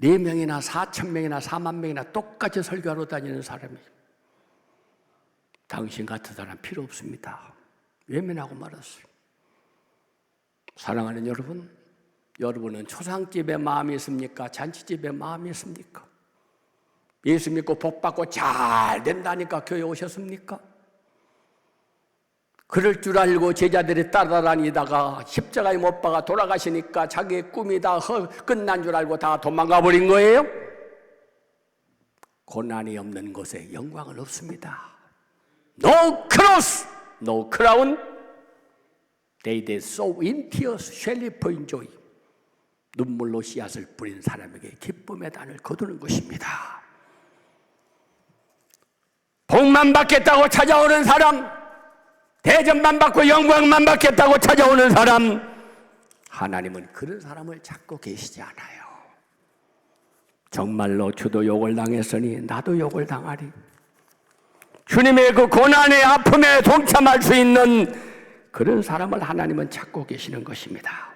4명이나 4,000명이나 4만 명이나 똑같이 설교하러 다니는 사람이에요. 당신 같은 사람 필요 없습니다. 외면하고 말았어요. 사랑하는 여러분, 여러분은 초상집에 마음이 있습니까? 잔치집에 마음이 있습니까? 예수 믿고 복 받고 잘 된다니까 교회 오셨습니까? 그럴 줄 알고 제자들이 따라다니다가 십자가에 못 박아 돌아가시니까 자기의 꿈이 다 끝난 줄 알고 다 도망가 버린 거예요? 고난이 없는 곳에 영광은 없습니다. No cross, no crown. They that sow in tears shall reap in joy. 눈물로 씨앗을 뿌린 사람에게 기쁨의 단을 거두는 것입니다. 복만 받겠다고 찾아오는 사람, 대접만 받고 영광만 받겠다고 찾아오는 사람, 하나님은 그런 사람을 찾고 계시지 않아요. 정말로 주도 욕을 당했으니 나도 욕을 당하리. 주님의 그 고난의 아픔에 동참할 수 있는 그런 사람을 하나님은 찾고 계시는 것입니다.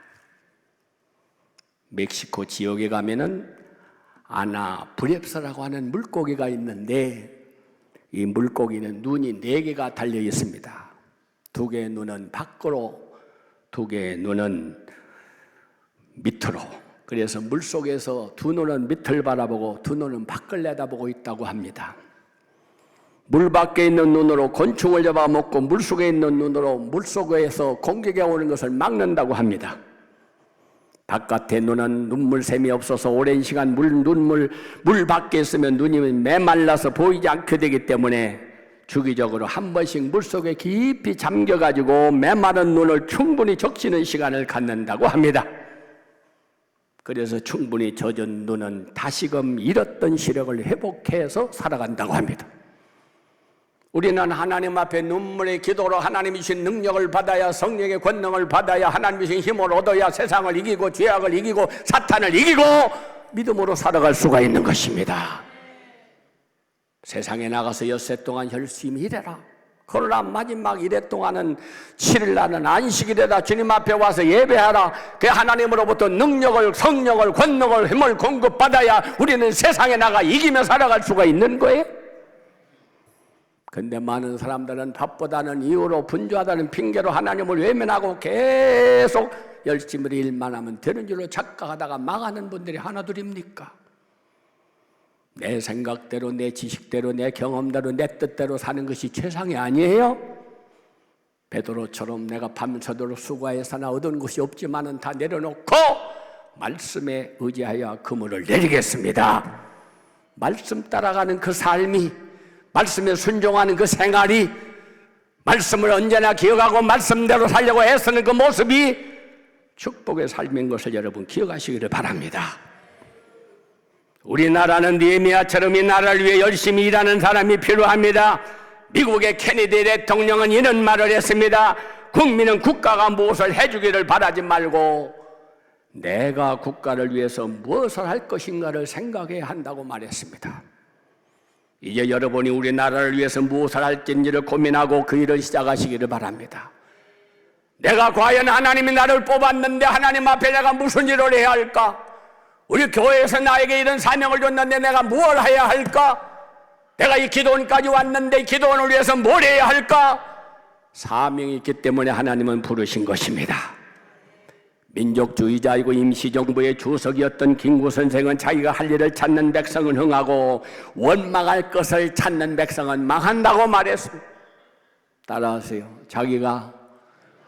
멕시코 지역에 가면은 아나 브랩스라고 하는 물고기가 있는데 이 물고기는 눈이 4개가 달려 있습니다. 2개의 눈은 밖으로, 2개의 눈은 밑으로. 그래서 물속에서 2 눈은 밑을 바라보고 2 눈은 밖을 내다보고 있다고 합니다. 물 밖에 있는 눈으로 곤충을 잡아먹고 물속에 있는 눈으로 물속에서 공격이 오는 것을 막는다고 합니다. 바깥에 눈은 눈물샘이 없어서 오랜 시간 물 밖에 있으면 눈이 메말라서 보이지 않게 되기 때문에 주기적으로 한 번씩 물속에 깊이 잠겨가지고 메마른 눈을 충분히 적시는 시간을 갖는다고 합니다. 그래서 충분히 젖은 눈은 다시금 잃었던 시력을 회복해서 살아간다고 합니다. 우리는 하나님 앞에 눈물의 기도로 하나님이 주신 능력을 받아야, 성령의 권능을 받아야, 하나님이 주신 힘을 얻어야 세상을 이기고 죄악을 이기고 사탄을 이기고 믿음으로 살아갈 수가 있는 것입니다. 세상에 나가서 엿새 동안 열심히 일해라. 그러나 마지막 일해 동안은 7일 날은 안식일에다 주님 앞에 와서 예배하라. 그 하나님으로부터 능력을, 성령을, 권능을, 힘을 공급받아야 우리는 세상에 나가 이기며 살아갈 수가 있는 거예요. 근데 많은 사람들은 밥보다는 이유로 분주하다는 핑계로 하나님을 외면하고 계속 열심히 일만 하면 되는 줄로 착각하다가 망하는 분들이 하나둘입니까? 내 생각대로, 내 지식대로, 내 경험대로, 내 뜻대로 사는 것이 최상이 아니에요? 베드로처럼 내가 밤새도록 수고해서나 얻은 것이 없지만은 다 내려놓고 말씀에 의지하여 그물을 내리겠습니다. 말씀 따라가는 그 삶이, 말씀에 순종하는 그 생활이, 말씀을 언제나 기억하고 말씀대로 살려고 애쓰는 그 모습이 축복의 삶인 것을 여러분 기억하시기를 바랍니다. 우리나라는 느헤미야처럼 이 나라를 위해 열심히 일하는 사람이 필요합니다. 미국의 케네디 대통령은 이런 말을 했습니다. 국민은 국가가 무엇을 해주기를 바라지 말고 내가 국가를 위해서 무엇을 할 것인가를 생각해야 한다고 말했습니다. 이제 여러분이 우리나라를 위해서 무엇을 할지를 고민하고 그 일을 시작하시기를 바랍니다. 내가 과연 하나님이 나를 뽑았는데 하나님 앞에 내가 무슨 일을 해야 할까? 우리 교회에서 나에게 이런 사명을 줬는데 내가 뭘 해야 할까? 내가 이 기도원까지 왔는데 이 기도원을 위해서 뭘 해야 할까? 사명이 있기 때문에 하나님은 부르신 것입니다. 민족주의자이고 임시정부의 주석이었던 김구 선생은 자기가 할 일을 찾는 백성은 흥하고 원망할 것을 찾는 백성은 망한다고 말했습니다. 따라하세요. 자기가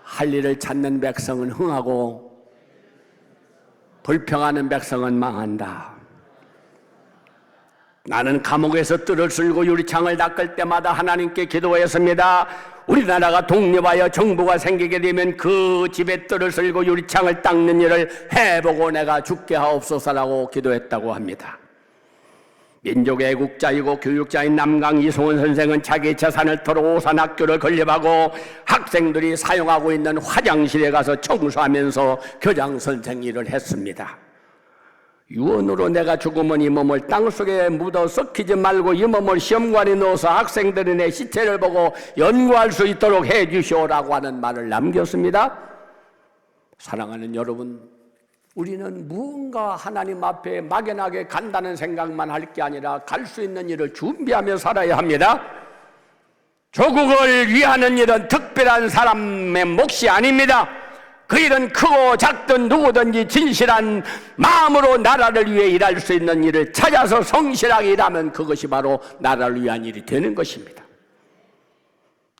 할 일을 찾는 백성은 흥하고 불평하는 백성은 망한다. 나는 감옥에서 뜰을 쓸고 유리창을 닦을 때마다 하나님께 기도했습니다. 우리나라가 독립하여 정부가 생기게 되면 그 집에 뜰을 쓸고 유리창을 닦는 일을 해보고 내가 죽게 하옵소서라고 기도했다고 합니다. 민족의 애국자이고 교육자인 남강 이송원 선생은 자기 재산을 털어 오산학교를 건립하고 학생들이 사용하고 있는 화장실에 가서 청소하면서 교장 선생 일을 했습니다. 유언으로 내가 죽으면 이 몸을 땅속에 묻어 썩히지 말고 이 몸을 시험관에 넣어서 학생들이 내 시체를 보고 연구할 수 있도록 해 주시오라고 하는 말을 남겼습니다. 사랑하는 여러분, 우리는 무언가 하나님 앞에 막연하게 간다는 생각만 할 게 아니라 갈 수 있는 일을 준비하며 살아야 합니다. 조국을 위하는 일은 특별한 사람의 몫이 아닙니다. 그 일은 크고 작든 누구든지 진실한 마음으로 나라를 위해 일할 수 있는 일을 찾아서 성실하게 일하면 그것이 바로 나라를 위한 일이 되는 것입니다.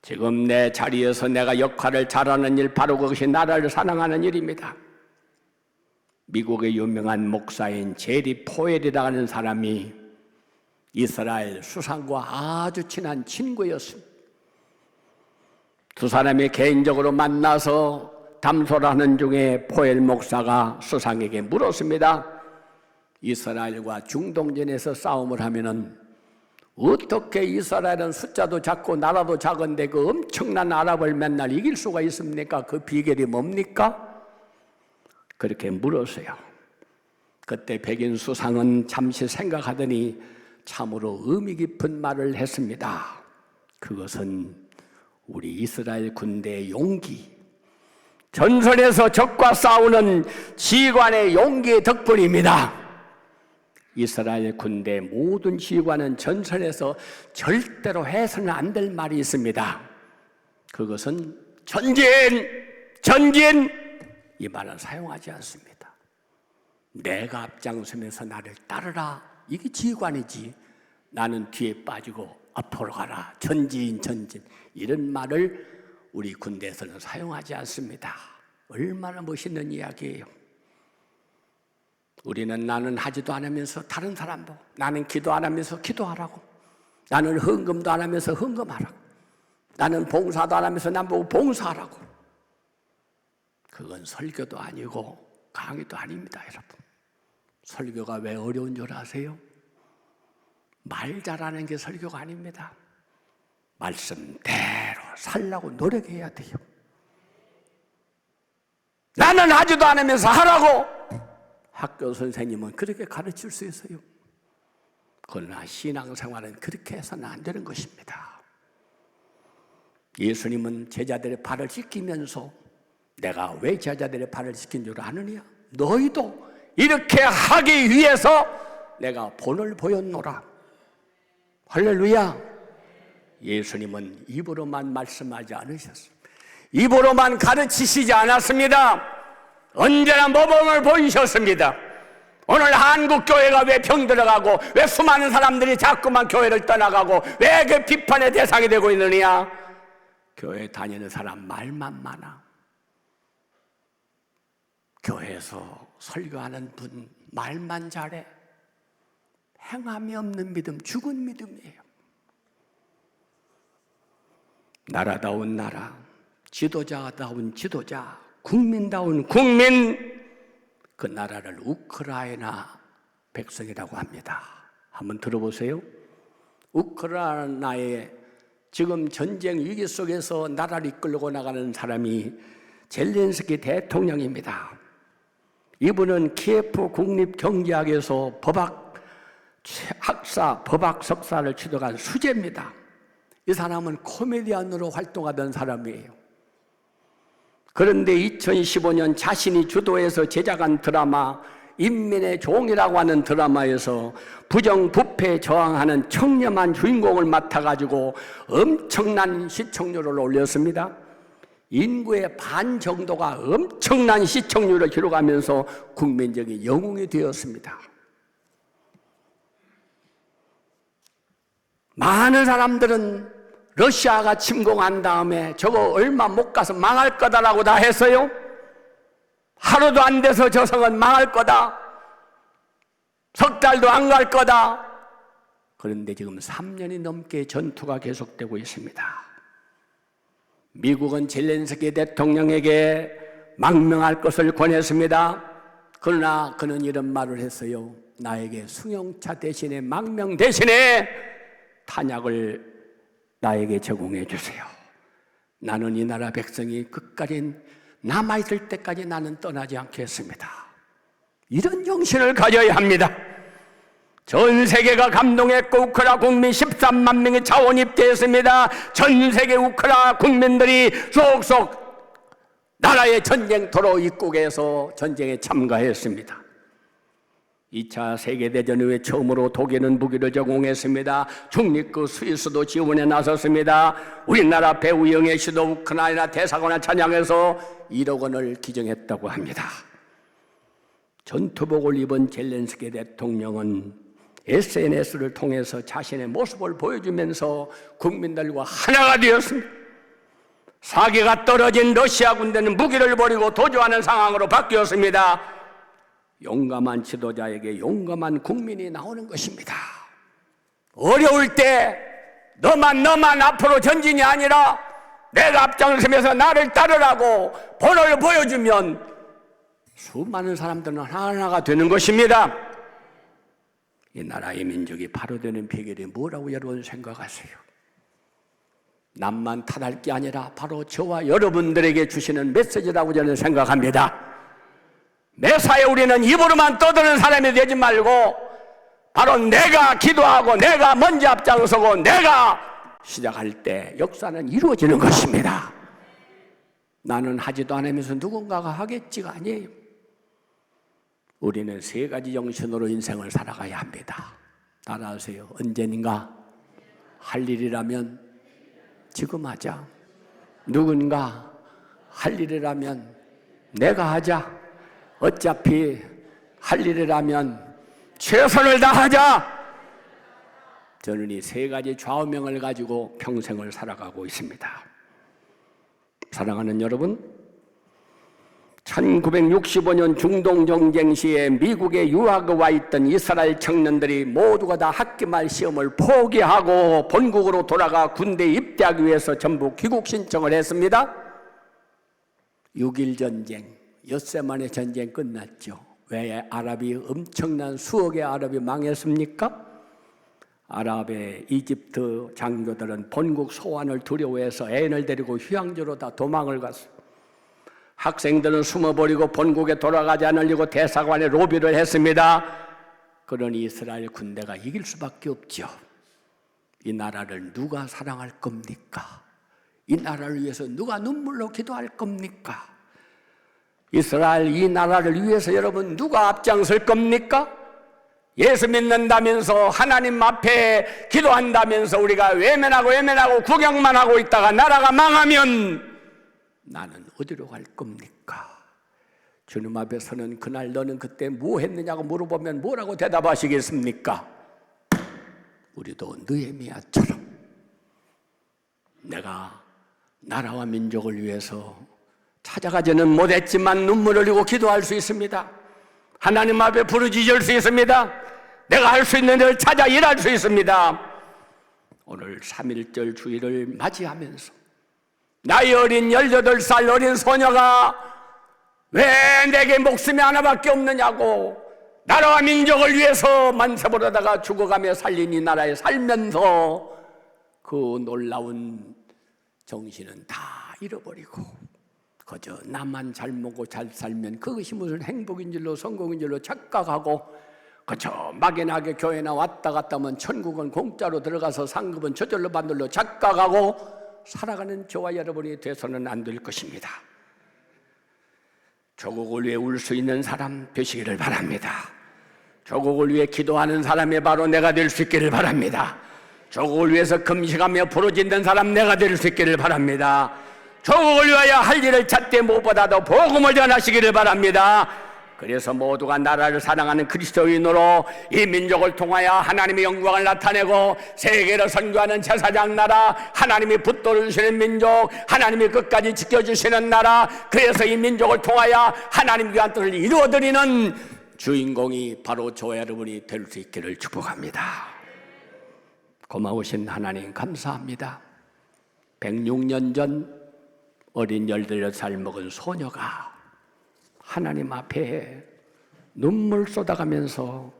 지금 내 자리에서 내가 역할을 잘하는 일, 바로 그것이 나라를 사랑하는 일입니다. 미국의 유명한 목사인 제리 포웰이라는 사람이 이스라엘 수상과 아주 친한 친구였습니다. 두 사람이 개인적으로 만나서 담소를 하는 중에 포엘 목사가 수상에게 물었습니다. 이스라엘과 중동전에서 싸움을 하면은 어떻게 이스라엘은 숫자도 작고 나라도 작은데 그 엄청난 아랍을 맨날 이길 수가 있습니까? 그 비결이 뭡니까? 그렇게 물었어요. 그때 백인 수상은 잠시 생각하더니 참으로 의미 깊은 말을 했습니다. 그것은 우리 이스라엘 군대의 용기, 전선에서 적과 싸우는 지휘관의 용기의 덕분입니다. 이스라엘 군대 모든 지휘관은 전선에서 절대로 해서는 안 될 말이 있습니다. 그것은 전진! 전진! 이 말은 사용하지 않습니다. 내가 앞장서면서 나를 따르라. 이게 지휘관이지. 나는 뒤에 빠지고 앞으로 가라. 전진, 전진. 이런 말을 우리 군대에서는 사용하지 않습니다. 얼마나 멋있는 이야기예요. 우리는 나는 하지도 않으면서 다른 사람 보고, 나는 기도 안 하면서 기도하라고, 나는 헌금도 안 하면서 헌금하라고, 나는 봉사도 안 하면서 남 보고 봉사하라고. 그건 설교도 아니고 강의도 아닙니다, 여러분. 설교가 왜 어려운 줄 아세요? 말 잘하는 게 설교가 아닙니다. 말씀대로 살라고 노력해야 돼요. 나는 하지도 않으면서 하라고 학교 선생님은 그렇게 가르칠 수 있어요. 그러나 신앙생활은 그렇게 해서는 안 되는 것입니다. 예수님은 제자들의 발을 씻기면서 내가 왜 제자들의 발을 씻긴 줄 아느냐? 너희도 이렇게 하기 위해서 내가 본을 보였노라. 할렐루야. 예수님은 입으로만 말씀하지 않으셨습니다. 입으로만 가르치시지 않았습니다. 언제나 모범을 보이셨습니다. 오늘 한국 교회가 왜 병들어가고 왜 수많은 사람들이 자꾸만 교회를 떠나가고 왜 그 비판의 대상이 되고 있느냐? 교회 다니는 사람 말만 많아. 교회에서 설교하는 분 말만 잘해. 행함이 없는 믿음, 죽은 믿음이에요. 나라다운 나라, 지도자다운 지도자, 국민다운 국민, 그 나라를 우크라이나 백성이라고 합니다. 한번 들어보세요. 우크라이나의 지금 전쟁 위기 속에서 나라를 이끌고 나가는 사람이 젤렌스키 대통령입니다. 이분은 키예프 국립경제학에서 법학 석사를 취득한 수재입니다. 이 사람은 코미디언으로 활동하던 사람이에요. 그런데 2015년 자신이 주도해서 제작한 드라마 인민의 종이라고 하는 드라마에서 부정부패에 저항하는 청렴한 주인공을 맡아가지고 엄청난 시청률을 올렸습니다. 인구의 반 정도가 엄청난 시청률을 기록하면서 국민적인 영웅이 되었습니다. 많은 사람들은 러시아가 침공한 다음에 저거 얼마 못 가서 망할 거다라고 다 했어요. 하루도 안 돼서 저 성은 망할 거다. 석 달도 안 갈 거다. 그런데 지금 3년이 넘게 전투가 계속되고 있습니다. 미국은 젤렌스키 대통령에게 망명할 것을 권했습니다. 그러나 그는 이런 말을 했어요. 나에게 승용차 대신에 망명 대신에 탄약을 나에게 제공해 주세요. 나는 이 나라 백성이 끝까지 남아있을 때까지 나는 떠나지 않겠습니다. 이런 정신을 가져야 합니다. 전 세계가 감동했고 우크라이나 국민 13만 명이 자원 입대했습니다. 전 세계 우크라이나 국민들이 속속 나라의 전쟁터로 입국해서 전쟁에 참가했습니다. 2차 세계대전 후에 처음으로 독일은 무기를 제공했습니다. 중립국 스위스도 지원에 나섰습니다. 우리나라 배우영의 시도 우크라이나 대사관을 찬양해서 1억 원을 기증했다고 합니다. 전투복을 입은 젤렌스키 대통령은 SNS를 통해서 자신의 모습을 보여주면서 국민들과 하나가 되었습니다. 사기가 떨어진 러시아 군대는 무기를 버리고 도주하는 상황으로 바뀌었습니다. 용감한 지도자에게 용감한 국민이 나오는 것입니다. 어려울 때 너만 앞으로 전진이 아니라 내가 앞장서면서 나를 따르라고 본을 보여주면 수많은 사람들은 하나가 되는 것입니다. 이 나라의 민족이 바로 되는 비결이 뭐라고 여러분 생각하세요? 남만 탓할 게 아니라 바로 저와 여러분들에게 주시는 메시지라고 저는 생각합니다. 매사에 우리는 입으로만 떠드는 사람이 되지 말고 바로 내가 기도하고 내가 먼저 앞장서고 내가 시작할 때 역사는 이루어지는 것입니다. 나는 하지도 않으면서 누군가가 하겠지가 아니에요. 우리는 세 가지 정신으로 인생을 살아가야 합니다. 따라하세요. 언젠가 할 일이라면 지금 하자. 누군가 할 일이라면 내가 하자. 어차피 할 일이라면 최선을 다하자. 저는 이 세 가지 좌우명을 가지고 평생을 살아가고 있습니다. 사랑하는 여러분, 1965년 중동정쟁 시에 미국에 유학에 와 있던 이스라엘 청년들이 모두가 다 학기말 시험을 포기하고 본국으로 돌아가 군대에 입대하기 위해서 전부 귀국 신청을 했습니다. 6.1 전쟁, 엿새 만에 전쟁 끝났죠. 왜 엄청난 수억의 아랍이 망했습니까? 아랍의 이집트 장교들은 본국 소환을 두려워해서 애인을 데리고 휴양지로 다 도망을 갔어요. 학생들은 숨어버리고 본국에 돌아가지 않으려고 대사관에 로비를 했습니다. 그러니 이스라엘 군대가 이길 수밖에 없죠. 이 나라를 누가 사랑할 겁니까? 이 나라를 위해서 누가 눈물로 기도할 겁니까? 이스라엘 이 나라를 위해서 여러분 누가 앞장설 겁니까? 예수 믿는다면서 하나님 앞에 기도한다면서 우리가 외면하고 구경만 하고 있다가 나라가 망하면 나는 어디로 갈 겁니까? 주님 앞에서는 그날 너는 그때 뭐 했느냐고 물어보면 뭐라고 대답하시겠습니까? 우리도 느헤미야처럼 내가 나라와 민족을 위해서 찾아가지는 못했지만 눈물을 흘리고 기도할 수 있습니다. 하나님 앞에 부르짖을 수 있습니다. 내가 할 수 있는 일을 찾아 일할 수 있습니다. 오늘 3.1절 주일을 맞이하면서 나이 어린 18살 어린 소녀가 왜 내게 목숨이 하나밖에 없느냐고 나라와 민족을 위해서 만세보려다가 죽어가며 살린 이 나라에 살면서 그 놀라운 정신은 다 잃어버리고 그저 나만 잘 먹고 잘 살면 그것이 무슨 행복인 줄로 성공인 줄로 착각하고 그저 막연하게 교회나 왔다 갔다 하면 천국은 공짜로 들어가서 상급은 저절로 받는 걸로 착각하고 살아가는 저와 여러분이 돼서는 안 될 것입니다. 조국을 위해 울 수 있는 사람 되시기를 바랍니다. 조국을 위해 기도하는 사람이 바로 내가 될 수 있기를 바랍니다. 조국을 위해서 금식하며 부르짖는 사람 내가 될 수 있기를 바랍니다. 조국을 위하여 할 일을 찾되 무엇보다도 복음을 전하시기를 바랍니다. 그래서 모두가 나라를 사랑하는 그리스도인으로 이 민족을 통하여 하나님의 영광을 나타내고 세계를 선교하는 제사장 나라, 하나님이 붙들어 주시는 민족, 하나님이 끝까지 지켜주시는 나라, 그래서 이 민족을 통하여 하나님 귀한 뜻을 이루어드리는 주인공이 바로 저와 여러분이 될 수 있기를 축복합니다. 고마우신 하나님 감사합니다. 106년 전 어린 18살 먹은 소녀가 하나님 앞에 눈물 쏟아가면서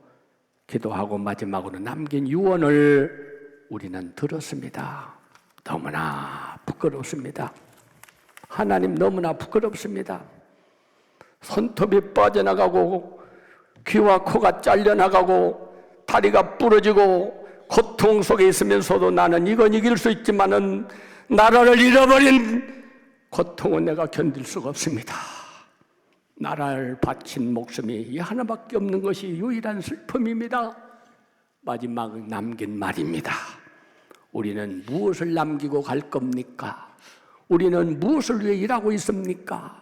기도하고 마지막으로 남긴 유언을 우리는 들었습니다. 너무나 부끄럽습니다. 하나님 너무나 부끄럽습니다. 손톱이 빠져나가고 귀와 코가 잘려나가고 다리가 부러지고 고통 속에 있으면서도 나는 이건 이길 수 있지만은 나라를 잃어버린 고통은 내가 견딜 수가 없습니다. 나라를 바친 목숨이 이 하나밖에 없는 것이 유일한 슬픔입니다. 마지막 남긴 말입니다. 우리는 무엇을 남기고 갈 겁니까? 우리는 무엇을 위해 일하고 있습니까?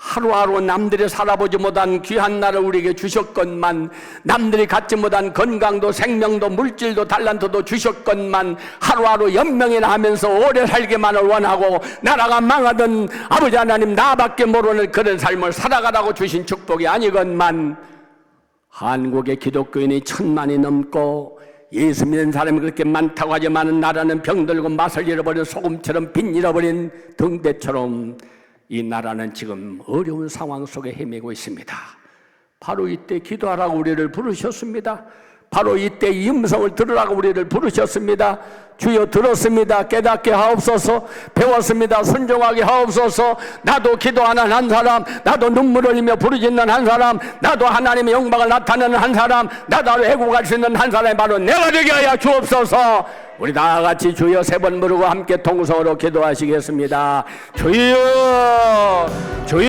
하루하루 남들이 살아보지 못한 귀한 나를 우리에게 주셨건만, 남들이 갖지 못한 건강도 생명도 물질도 달란트도 주셨건만, 하루하루 연명이나 하면서 오래 살기만을 원하고 나라가 망하던 아버지 하나님 나밖에 모르는 그런 삶을 살아가라고 주신 축복이 아니건만, 한국의 기독교인이 1000만이 넘고 예수 믿는 사람이 그렇게 많다고 하지만 나라는 병들고 맛을 잃어버린 소금처럼 빛 잃어버린 등대처럼 이 나라는 지금 어려운 상황 속에 헤매고 있습니다. 바로 이때 기도하라고 우리를 부르셨습니다. 바로 이때 이 음성을 들으라고 우리를 부르셨습니다. 주여 들었습니다. 깨닫게 하옵소서. 배웠습니다. 순종하게 하옵소서. 나도 기도하는 한 사람, 나도 눈물 흘리며 부르짖는 한 사람, 나도 하나님의 영광을 나타내는 한 사람, 나도 애국할 수 있는 한 사람이 바로 내가 되게 하여 주옵소서. 우리 다 같이 주여 3번 부르고 함께 통성으로 기도하시겠습니다. 주여, 주여.